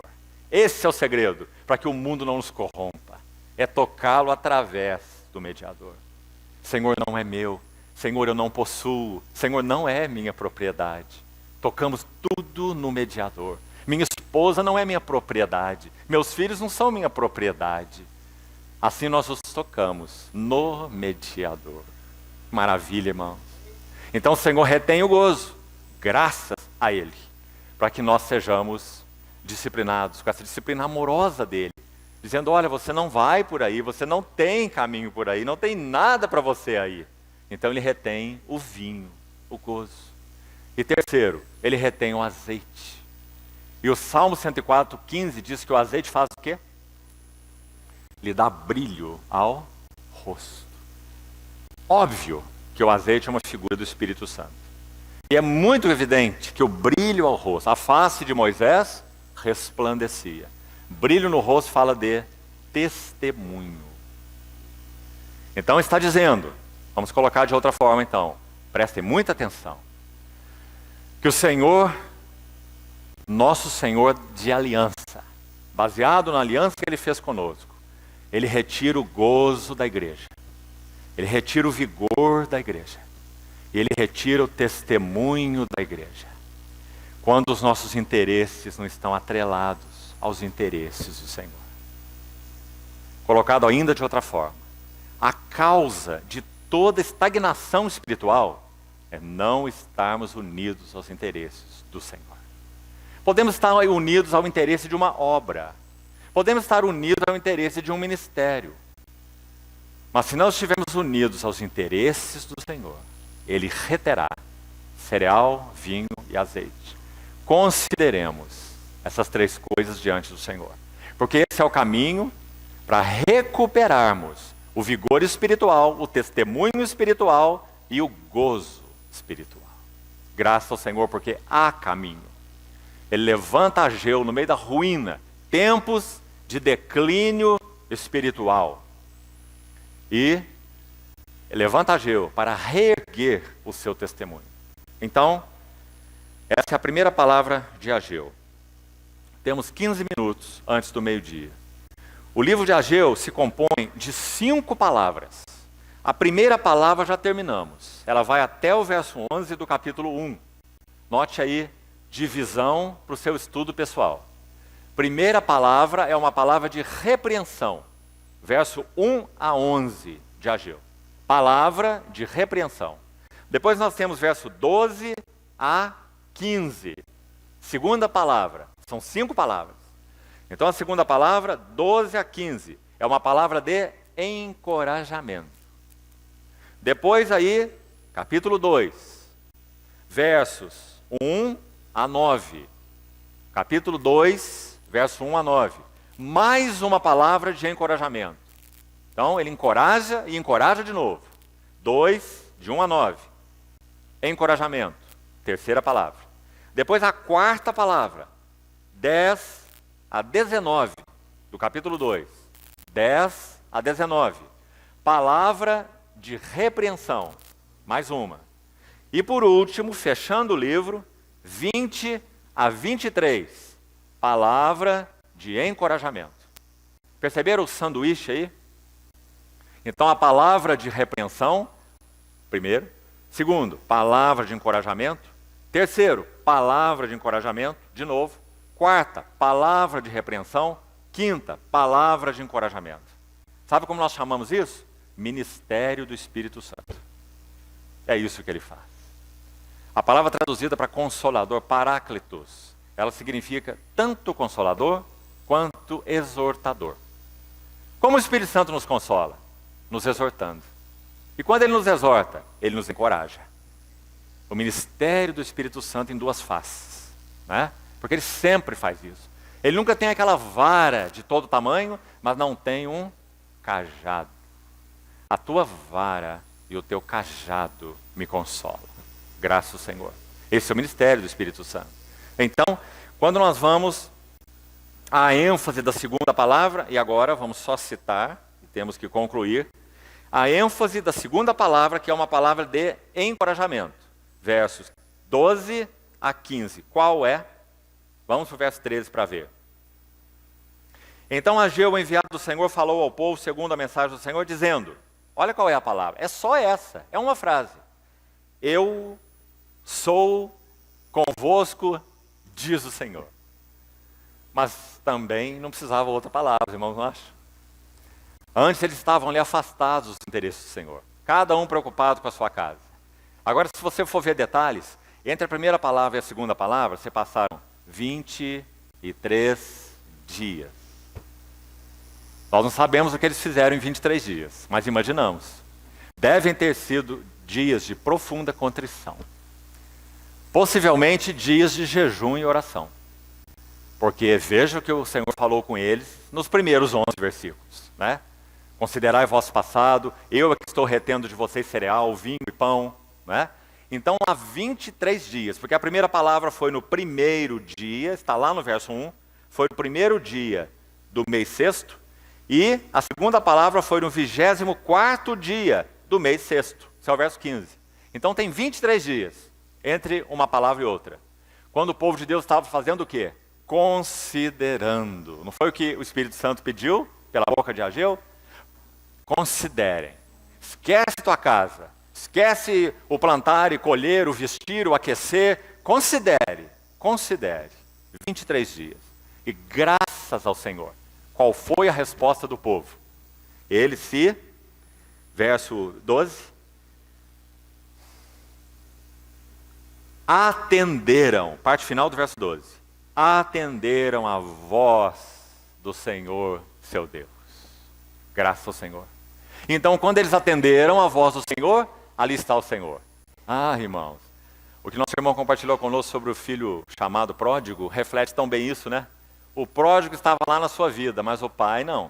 Esse é o segredo, para que o mundo não nos corrompa. É tocá-lo através do mediador. Senhor, não é meu. Senhor, eu não possuo. Senhor, não é minha propriedade. Tocamos tudo no mediador. Minha esposa não é minha propriedade. Meus filhos não são minha propriedade. Assim nós os tocamos no mediador. Maravilha, irmãos. Então o Senhor retém o gozo, graças a Ele, para que nós sejamos disciplinados, com essa disciplina amorosa dEle, dizendo, olha, você não vai por aí, você não tem caminho por aí, não tem nada para você aí. Então Ele retém o vinho, o gozo. E terceiro, Ele retém o azeite. E o Salmo 104:15 diz que o azeite faz o quê? Lhe dá brilho ao rosto. Óbvio que o azeite é uma figura do Espírito Santo. E é muito evidente que o brilho ao rosto, a face de Moisés resplandecia. Brilho no rosto fala de testemunho. Então está dizendo, vamos colocar de outra forma então, prestem muita atenção, que o Senhor, nosso Senhor de aliança, baseado na aliança que Ele fez conosco, Ele retira o gozo da igreja. Ele retira o vigor da igreja. E Ele retira o testemunho da igreja. Quando os nossos interesses não estão atrelados aos interesses do Senhor. Colocado ainda de outra forma, a causa de toda estagnação espiritual é não estarmos unidos aos interesses do Senhor. Podemos estar unidos ao interesse de uma obra. Podemos estar unidos ao interesse de um ministério. Mas se não estivermos unidos aos interesses do Senhor, Ele reterá cereal, vinho e azeite. Consideremos essas três coisas diante do Senhor. Porque esse é o caminho para recuperarmos o vigor espiritual, o testemunho espiritual e o gozo espiritual. Graças ao Senhor, porque há caminho. Ele levanta Ageu no meio da ruína, tempos de declínio espiritual. E levanta Ageu para reerguer o seu testemunho. Então, essa é a primeira palavra de Ageu. Temos 15 minutos antes do meio-dia. O livro de Ageu se compõe de 5 palavras. A primeira palavra já terminamos. Ela vai até o verso 11 do capítulo 1. Note aí, divisão para o seu estudo pessoal. Primeira palavra é uma palavra de repreensão. Verso 1 a 11 de Ageu. Palavra de repreensão. Depois nós temos verso 12 a 15. Segunda palavra. São 5 palavras. Então a segunda palavra, 12 a 15, é uma palavra de encorajamento. Depois aí, capítulo 2, versos 1 a 9. Capítulo 2, verso 1 a 9. Mais uma palavra de encorajamento. Então ele encoraja e encoraja de novo. 2, de 1 a 9. Encorajamento. Terceira palavra. Depois a quarta palavra. 10 a 19 do capítulo 2. 10 a 19. Palavra de repreensão. Mais uma. E por último, fechando o livro, 20 a 23. Palavra de encorajamento. Perceberam o sanduíche aí? Então a palavra de repreensão, primeiro. Segundo, palavra de encorajamento. Terceiro, palavra de encorajamento, de novo. Quarta, palavra de repreensão. Quinta, palavra de encorajamento. Sabe como nós chamamos isso? Ministério do Espírito Santo. É isso que ele faz. A palavra traduzida para consolador, paráclitos, ela significa tanto consolador quanto exortador. Como o Espírito Santo nos consola? Nos exortando. E quando ele nos exorta, ele nos encoraja. O ministério do Espírito Santo em duas faces, né? Porque ele sempre faz isso. Ele nunca tem aquela vara de todo tamanho, mas não tem um cajado. A tua vara e o teu cajado me consolam. Graças ao Senhor. Esse é o ministério do Espírito Santo. Então, quando nós vamos à ênfase da segunda palavra, e agora vamos só citar, e temos que concluir, a ênfase da segunda palavra, que é uma palavra de encorajamento. Versos 12 a 15. Qual é? Vamos para o verso 13 para ver. Então Ageu, o enviado do Senhor, falou ao povo segundo a mensagem do Senhor, dizendo, olha qual é a palavra, é só essa, é uma frase. Eu sou convosco, diz o Senhor. Mas também não precisava outra palavra, irmãos, não acham? Antes eles estavam ali afastados dos interesses do Senhor. Cada um preocupado com a sua casa. Agora, se você for ver detalhes, entre a primeira palavra e a segunda palavra, se passaram 23 dias. Nós não sabemos o que eles fizeram em 23 dias, mas imaginamos. Devem ter sido dias de profunda contrição. Possivelmente dias de jejum e oração. Porque veja o que o Senhor falou com eles nos primeiros 11 versículos, né? Considerai vosso passado, eu é que estou retendo de vocês cereal, vinho e pão, né? Então há 23 dias, porque a primeira palavra foi no primeiro dia, está lá no verso 1, foi no primeiro dia do mês sexto, e a segunda palavra foi no 24º dia do mês sexto, esse é o verso 15. Então tem 23 dias entre uma palavra e outra. Quando o povo de Deus estava fazendo o quê? Considerando. Não foi o que o Espírito Santo pediu pela boca de Ageu? Considerem. Esquece tua casa. Esquece o plantar e colher, o vestir, o aquecer. Considere. Considere. 23 dias. E graças ao Senhor. Qual foi a resposta do povo? Eles se, verso 12, atenderam, parte final do verso 12, atenderam a voz do Senhor, seu Deus. Graças ao Senhor. Então, quando eles atenderam a voz do Senhor, ali está o Senhor. Ah, irmãos, o que nosso irmão compartilhou conosco sobre o filho chamado pródigo, reflete tão bem isso, né? O pródigo estava lá na sua vida, mas o pai não.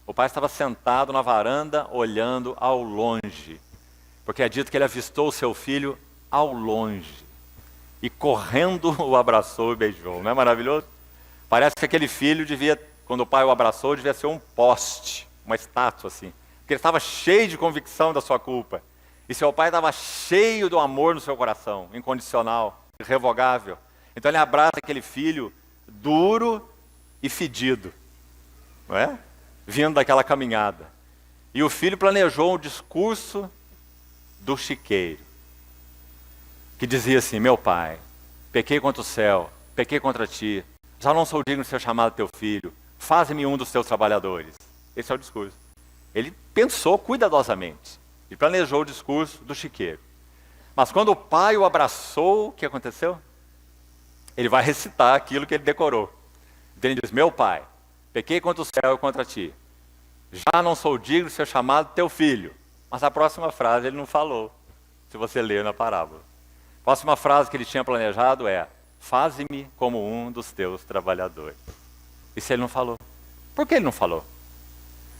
O pai estava sentado na varanda, olhando ao longe. Porque é dito que ele avistou o seu filho ao longe. E correndo o abraçou e beijou. Não é maravilhoso? Parece que aquele filho devia, quando o pai o abraçou, devia ser um poste, uma estátua assim. Porque ele estava cheio de convicção da sua culpa. E seu pai estava cheio do amor no seu coração, incondicional, irrevogável. Então ele abraça aquele filho duro e fedido, não é? Vindo daquela caminhada. E o filho planejou um discurso do chiqueiro, que dizia assim: meu pai, pequei contra o céu, pequei contra ti, já não sou digno de ser chamado teu filho, faze-me um dos teus trabalhadores. Esse é o discurso. Ele pensou cuidadosamente e planejou o discurso do chiqueiro. Mas quando o pai o abraçou, o que aconteceu? Ele vai recitar aquilo que ele decorou. Então ele diz: meu pai, pequei contra o céu e contra ti, já não sou digno de ser chamado teu filho. Mas a próxima frase ele não falou, se você ler na parábola. A próxima frase que ele tinha planejado é: faze-me como um dos teus trabalhadores. Isso ele não falou. Por que ele não falou?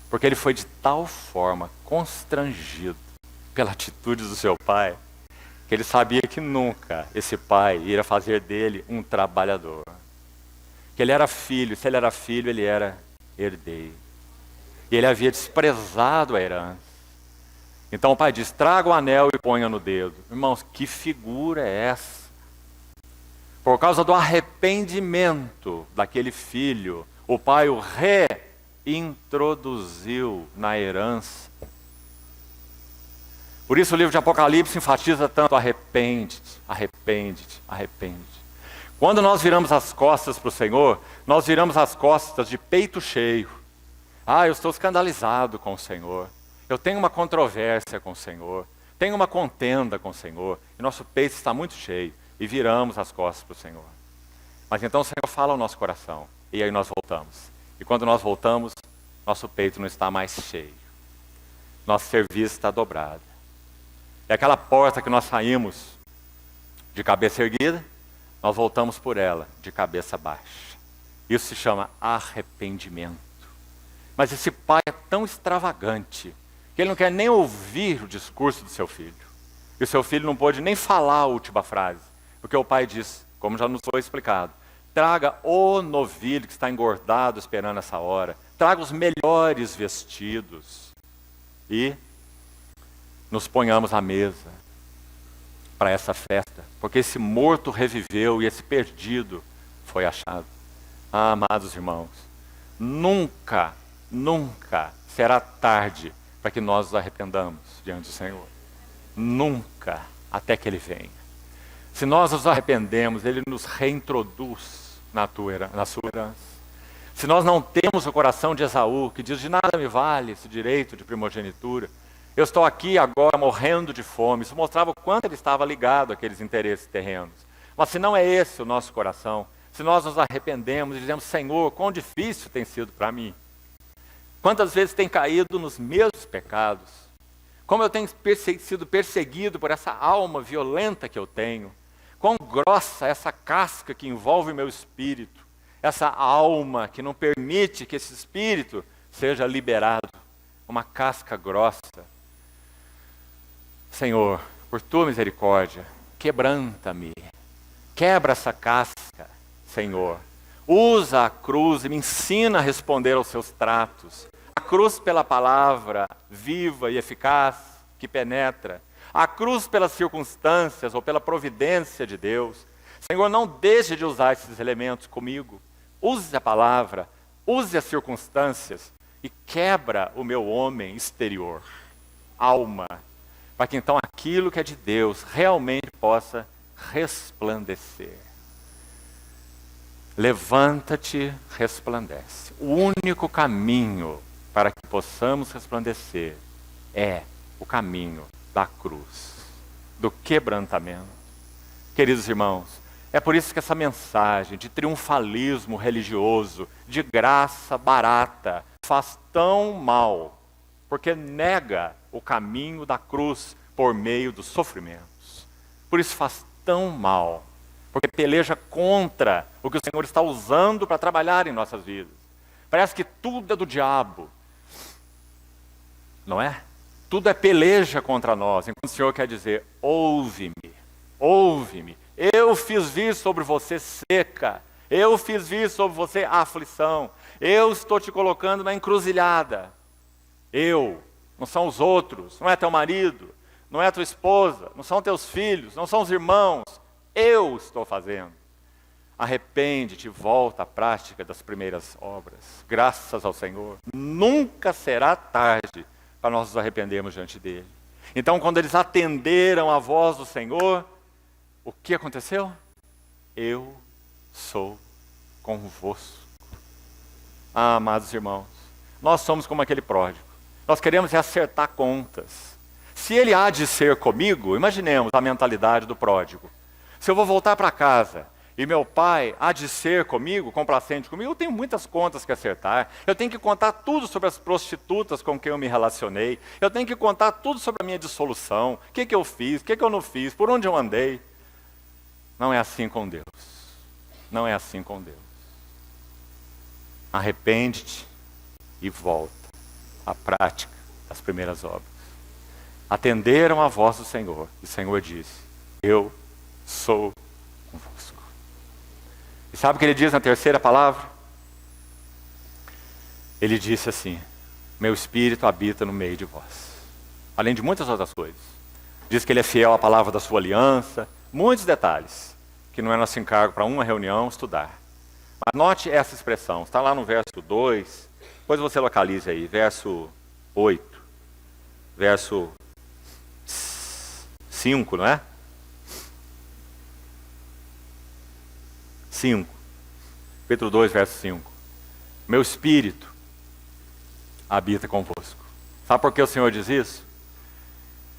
Porque ele foi de tal forma constrangido pela atitude do seu pai, que ele sabia que nunca esse pai iria fazer dele um trabalhador. Que ele era filho, se ele era filho, ele era herdeiro. E ele havia desprezado a herança. Então o pai diz: traga o anel e ponha no dedo. Irmãos, que figura é essa? Por causa do arrependimento daquele filho, o pai o reintroduziu na herança. Por isso o livro de Apocalipse enfatiza tanto: arrepende-te, arrepende-te, arrepende-te. Quando nós viramos as costas para o Senhor, nós viramos as costas de peito cheio. Ah, eu estou escandalizado com o Senhor. Eu tenho uma controvérsia com o Senhor. Tenho uma contenda com o Senhor. E nosso peito está muito cheio. E viramos as costas para o Senhor. Mas então o Senhor fala ao nosso coração. E aí nós voltamos. E quando nós voltamos, nosso peito não está mais cheio. Nosso serviço está dobrado. É aquela porta que nós saímos de cabeça erguida, nós voltamos por ela de cabeça baixa. Isso se chama arrependimento. Mas esse pai é tão extravagante que ele não quer nem ouvir o discurso do seu filho. E o seu filho não pôde nem falar a última frase. Porque o pai diz, como já nos foi explicado: traga o novilho que está engordado esperando essa hora. Traga os melhores vestidos. E nos ponhamos à mesa para essa festa. Porque esse morto reviveu e esse perdido foi achado. Ah, amados irmãos, nunca será tarde para que nós nos arrependamos diante do Senhor. Nunca, até que Ele venha. Se nós nos arrependemos, Ele nos reintroduz na sua herança. Se nós não temos o coração de Esaú, que diz: de nada me vale esse direito de primogenitura, Eu estou aqui agora morrendo de fome. Isso mostrava o quanto ele estava ligado àqueles interesses terrenos. Mas se não é esse o nosso coração, se nós nos arrependemos e dizemos, Senhor, quão difícil tem sido para mim. Quantas vezes tem caído nos mesmos pecados. Como eu tenho sido perseguido por essa alma violenta que eu tenho. Quão grossa essa casca que envolve o meu espírito. Essa alma que não permite que esse espírito seja liberado. Uma casca grossa. Senhor, por tua misericórdia, quebranta-me. Quebra essa casca, Senhor. Usa a cruz e me ensina a responder aos seus tratos. A cruz pela palavra viva e eficaz que penetra. A cruz pelas circunstâncias ou pela providência de Deus. Senhor, não deixe de usar esses elementos comigo. Use a palavra, use as circunstâncias e quebra o meu homem exterior, alma, para que então aquilo que é de Deus realmente possa resplandecer. Levanta-te, resplandece. O único caminho para que possamos resplandecer é o caminho da cruz, do quebrantamento. Queridos irmãos, é por isso que essa mensagem de triunfalismo religioso, de graça barata, faz tão mal, porque nega o caminho da cruz por meio dos sofrimentos. Por isso faz tão mal, porque peleja contra o que o Senhor está usando para trabalhar em nossas vidas. Parece que tudo é do diabo, não é? Tudo é peleja contra nós, enquanto o Senhor quer dizer, ouve-me, ouve-me. Eu fiz vir sobre você seca, eu fiz vir sobre você a aflição, eu estou te colocando na encruzilhada. Eu, não são os outros, não é teu marido, não é tua esposa, não são teus filhos, não são os irmãos. Eu estou fazendo. Arrepende-te, volta à prática das primeiras obras. Graças ao Senhor. Nunca será tarde para nós nos arrependermos diante dele. Então, quando eles atenderam a voz do Senhor, o que aconteceu? Eu sou convosco. Ah, amados irmãos, nós somos como aquele pródigo. Nós queremos acertar contas. Se ele há de ser comigo, imaginemos a mentalidade do pródigo. Se eu vou voltar para casa e meu pai há de ser comigo, complacente comigo, eu tenho muitas contas que acertar. Eu tenho que contar tudo sobre as prostitutas com quem eu me relacionei. Eu tenho que contar tudo sobre a minha dissolução. O que eu fiz, o que eu não fiz, por onde eu andei. Não é assim com Deus. Não é assim com Deus. Arrepende-te e volta à prática das primeiras obras. Atenderam a voz do Senhor. E o Senhor disse, eu sou convosco. E sabe o que ele diz na terceira palavra? Ele disse assim, meu espírito habita no meio de vós. Além de muitas outras coisas. Diz que ele é fiel à palavra da sua aliança. Muitos detalhes, que não é nosso encargo para uma reunião estudar. Mas note essa expressão, está lá no verso 2, depois você localize aí, verso 8, verso 5, não é? 5, capítulo 2, verso 5. Meu espírito habita convosco. Sabe por que o Senhor diz isso?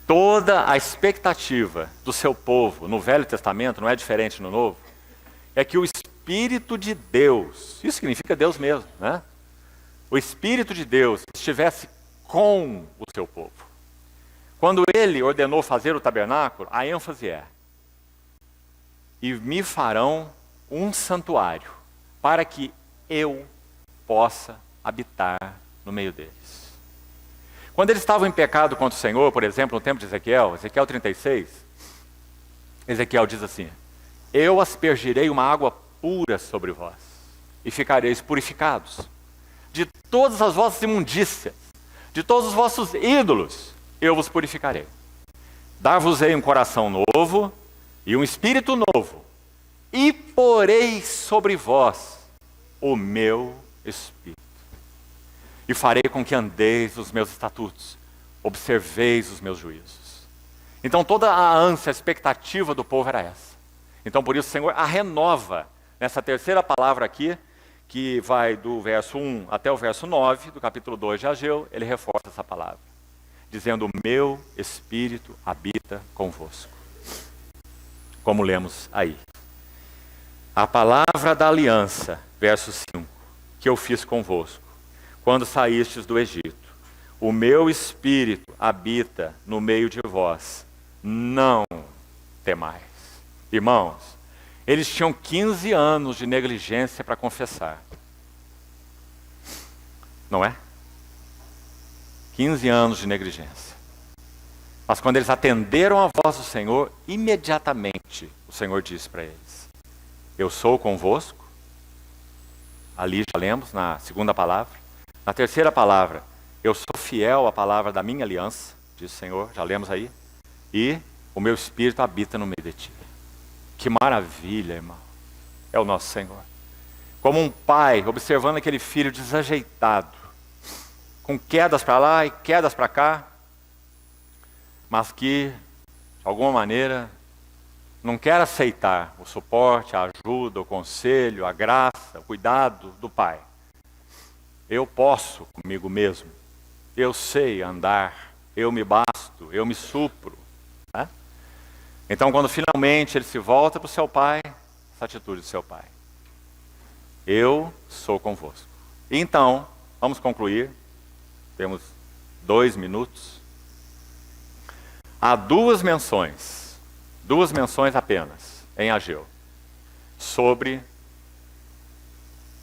Toda a expectativa do seu povo no Velho Testamento, não é diferente no Novo, é que o Espírito de Deus, isso significa Deus mesmo, né? O Espírito de Deus estivesse com o seu povo. Quando ele ordenou fazer o tabernáculo, a ênfase é, e me farão um santuário, para que eu possa habitar no meio deles. Quando eles estavam em pecado contra o Senhor, por exemplo, no tempo de Ezequiel, Ezequiel 36, Ezequiel diz assim, eu aspergirei uma água pura sobre vós, e ficareis purificados. De todas as vossas imundícias, de todos os vossos ídolos, eu vos purificarei. Dar-vos-ei um coração novo, e um espírito novo, e porei sobre vós o meu espírito. E farei com que andeis os meus estatutos, observeis os meus juízos. Então toda a ânsia, a expectativa do povo era essa. Então por isso o Senhor a renova nessa terceira palavra aqui, que vai do verso 1 até o verso 9, do capítulo 2 de Ageu, ele reforça essa palavra. dizendo: o meu Espírito habita convosco. Como lemos aí. A palavra da aliança, verso 5, que eu fiz convosco, quando saístes do Egito. O meu Espírito habita no meio de vós. Não temais. Irmãos, eles tinham 15 anos de negligência para confessar. Não é? 15 anos de negligência. Mas quando eles atenderam a voz do Senhor, imediatamente o Senhor disse para eles: eu sou convosco. Ali já lemos na segunda palavra. Na terceira palavra, eu sou fiel à palavra da minha aliança, diz o Senhor, já lemos aí. E o meu Espírito habita no meio de ti. Que maravilha, irmão. É o nosso Senhor. Como um pai observando aquele filho desajeitado, com quedas para lá e quedas para cá, mas que, de alguma maneira, não quer aceitar o suporte, a ajuda, o conselho, a graça, o cuidado do pai. Eu posso comigo mesmo. Eu sei andar. Eu me basto. Eu me supro. Né? Então, quando finalmente ele se volta para o seu pai, essa atitude do seu pai: eu sou convosco. Então, vamos concluir. Temos 2 minutos. Há duas menções apenas em Ageu sobre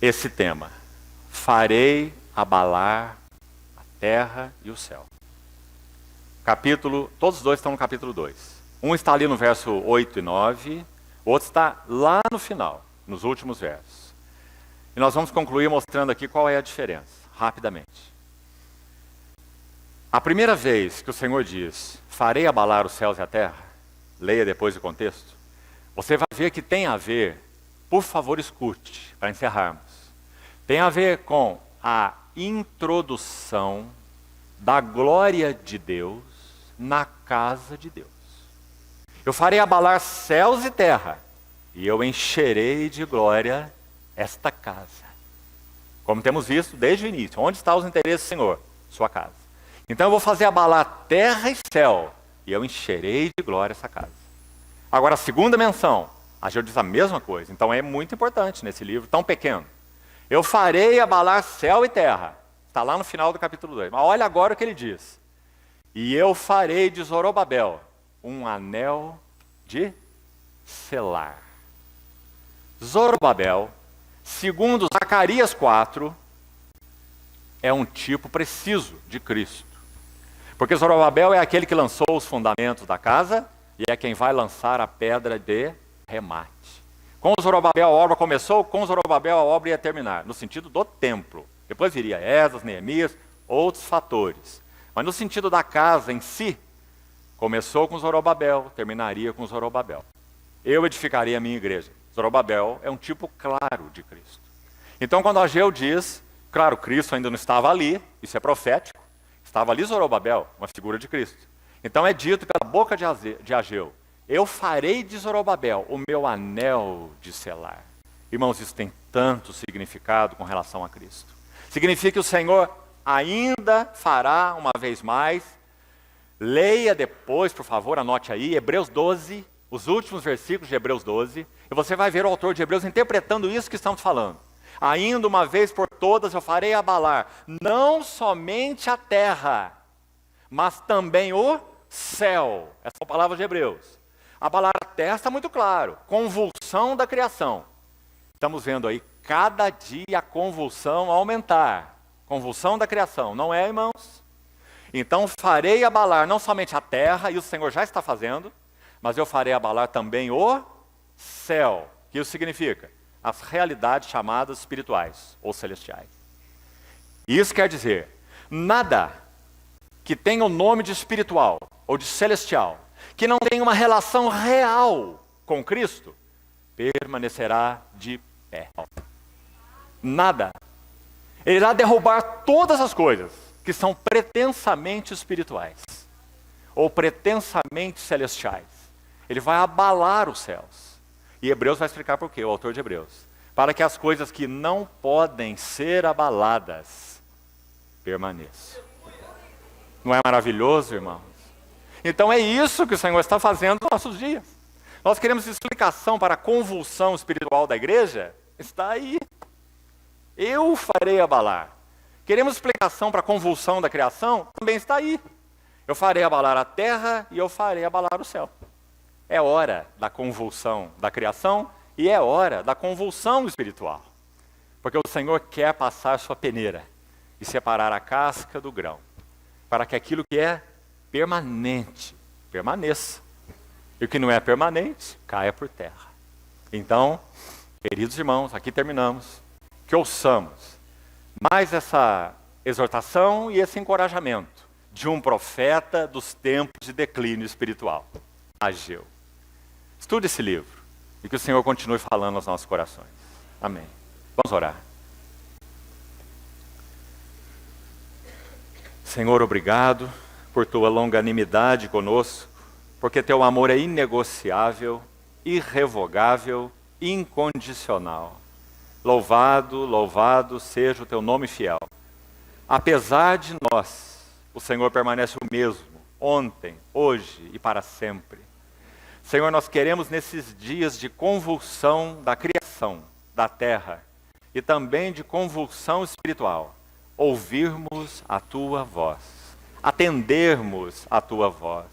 esse tema: farei abalar a terra e o céu. Todos os dois estão no capítulo 2. Um está ali no verso 8 e 9, o outro está lá no final, nos últimos versos. E nós vamos concluir mostrando aqui qual é a diferença, rapidamente. A primeira vez que o Senhor diz: farei abalar os céus e a terra, leia depois o contexto, você vai ver que tem a ver, por favor escute, para encerrarmos, tem a ver com a introdução da glória de Deus na casa de Deus. Eu farei abalar céus e terra, e eu encherei de glória esta casa. Como temos visto desde o início, onde estão os interesses do Senhor? Sua casa. Então eu vou fazer abalar terra e céu, e eu encherei de glória essa casa. Agora, a segunda menção, Ageu diz a mesma coisa. Então é muito importante nesse livro tão pequeno. Eu farei abalar céu e terra. Está lá no final do capítulo 2. Mas olha agora o que ele diz: e eu farei de Zorobabel um anel de selar. Zorobabel, segundo Zacarias 4, é um tipo preciso de Cristo. Porque Zorobabel é aquele que lançou os fundamentos da casa e é quem vai lançar a pedra de remate. Com Zorobabel a obra começou, com Zorobabel a obra ia terminar, no sentido do templo. Depois viria Esdras, Neemias, outros fatores. Mas no sentido da casa em si, começou com Zorobabel, terminaria com Zorobabel. Eu edificarei a minha igreja. Zorobabel é um tipo claro de Cristo. Então quando Ageu diz, claro, Cristo ainda não estava ali, isso é profético, estava ali Zorobabel, uma figura de Cristo. Então é dito pela boca de Ageu: eu farei de Zorobabel o meu anel de selar. Irmãos, isso tem tanto significado com relação a Cristo. Significa que o Senhor ainda fará uma vez mais. Leia depois, por favor, anote aí, Hebreus 12, os últimos versículos de Hebreus 12, e você vai ver o autor de Hebreus interpretando isso que estamos falando. Ainda uma vez por todas eu farei abalar, não somente a terra, mas também o céu. Essa é a palavra de Hebreus. Abalar a terra está muito claro, convulsão da criação. Estamos vendo aí, cada dia a convulsão aumentar. Convulsão da criação, não é, irmãos? Então farei abalar não somente a terra, e o Senhor já está fazendo, mas eu farei abalar também o céu. O que isso significa? As realidades chamadas espirituais ou celestiais. Isso quer dizer, nada que tenha o nome de espiritual ou de celestial, que não tenha uma relação real com Cristo, permanecerá de pé. Nada. Ele irá derrubar todas as coisas que são pretensamente espirituais ou pretensamente celestiais. Ele vai abalar os céus. E Hebreus vai explicar por quê, o autor de Hebreus. Para que as coisas que não podem ser abaladas permaneçam. Não é maravilhoso, irmãos? Então é isso que o Senhor está fazendo nos nossos dias. Nós queremos explicação para a convulsão espiritual da igreja? Está aí. Eu farei abalar. Queremos explicação para a convulsão da criação? Também está aí. Eu farei abalar a terra e eu farei abalar o céu. É hora da convulsão da criação e é hora da convulsão espiritual. Porque o Senhor quer passar sua peneira e separar a casca do grão, para que aquilo que é permanente permaneça. E o que não é permanente, caia por terra. Então, queridos irmãos, aqui terminamos. Que ouçamos mais essa exortação e esse encorajamento de um profeta dos tempos de declínio espiritual, Ageu. Estude esse livro e que o Senhor continue falando aos nossos corações. Amém. Vamos orar. Senhor, obrigado por tua longanimidade conosco, porque teu amor é inegociável, irrevogável, incondicional. Louvado, louvado seja o teu nome fiel. Apesar de nós, o Senhor permanece o mesmo, ontem, hoje e para sempre. Senhor, nós queremos nesses dias de convulsão da criação, da terra, e também de convulsão espiritual, ouvirmos a tua voz, atendermos a tua voz,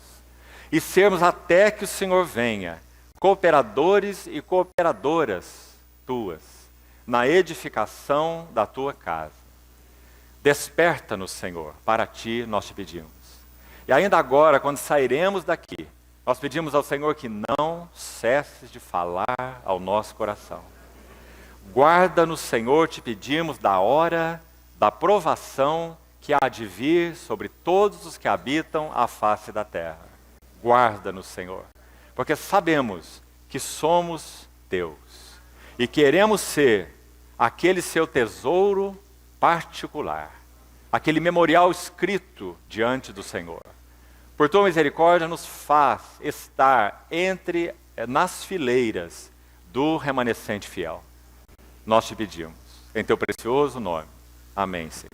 e sermos até que o Senhor venha, cooperadores e cooperadoras tuas, na edificação da tua casa. Desperta-nos, Senhor, para ti nós te pedimos. E ainda agora, quando sairemos daqui, nós pedimos ao Senhor que não cesses de falar ao nosso coração. Guarda-nos, Senhor, te pedimos da hora da provação que há de vir sobre todos os que habitam a face da terra. Guarda-nos, Senhor, porque sabemos que somos teus e queremos ser aquele seu tesouro particular, aquele memorial escrito diante do Senhor. Por tua misericórdia nos faz estar nas fileiras do remanescente fiel. Nós te pedimos, em teu precioso nome. Amém, Senhor.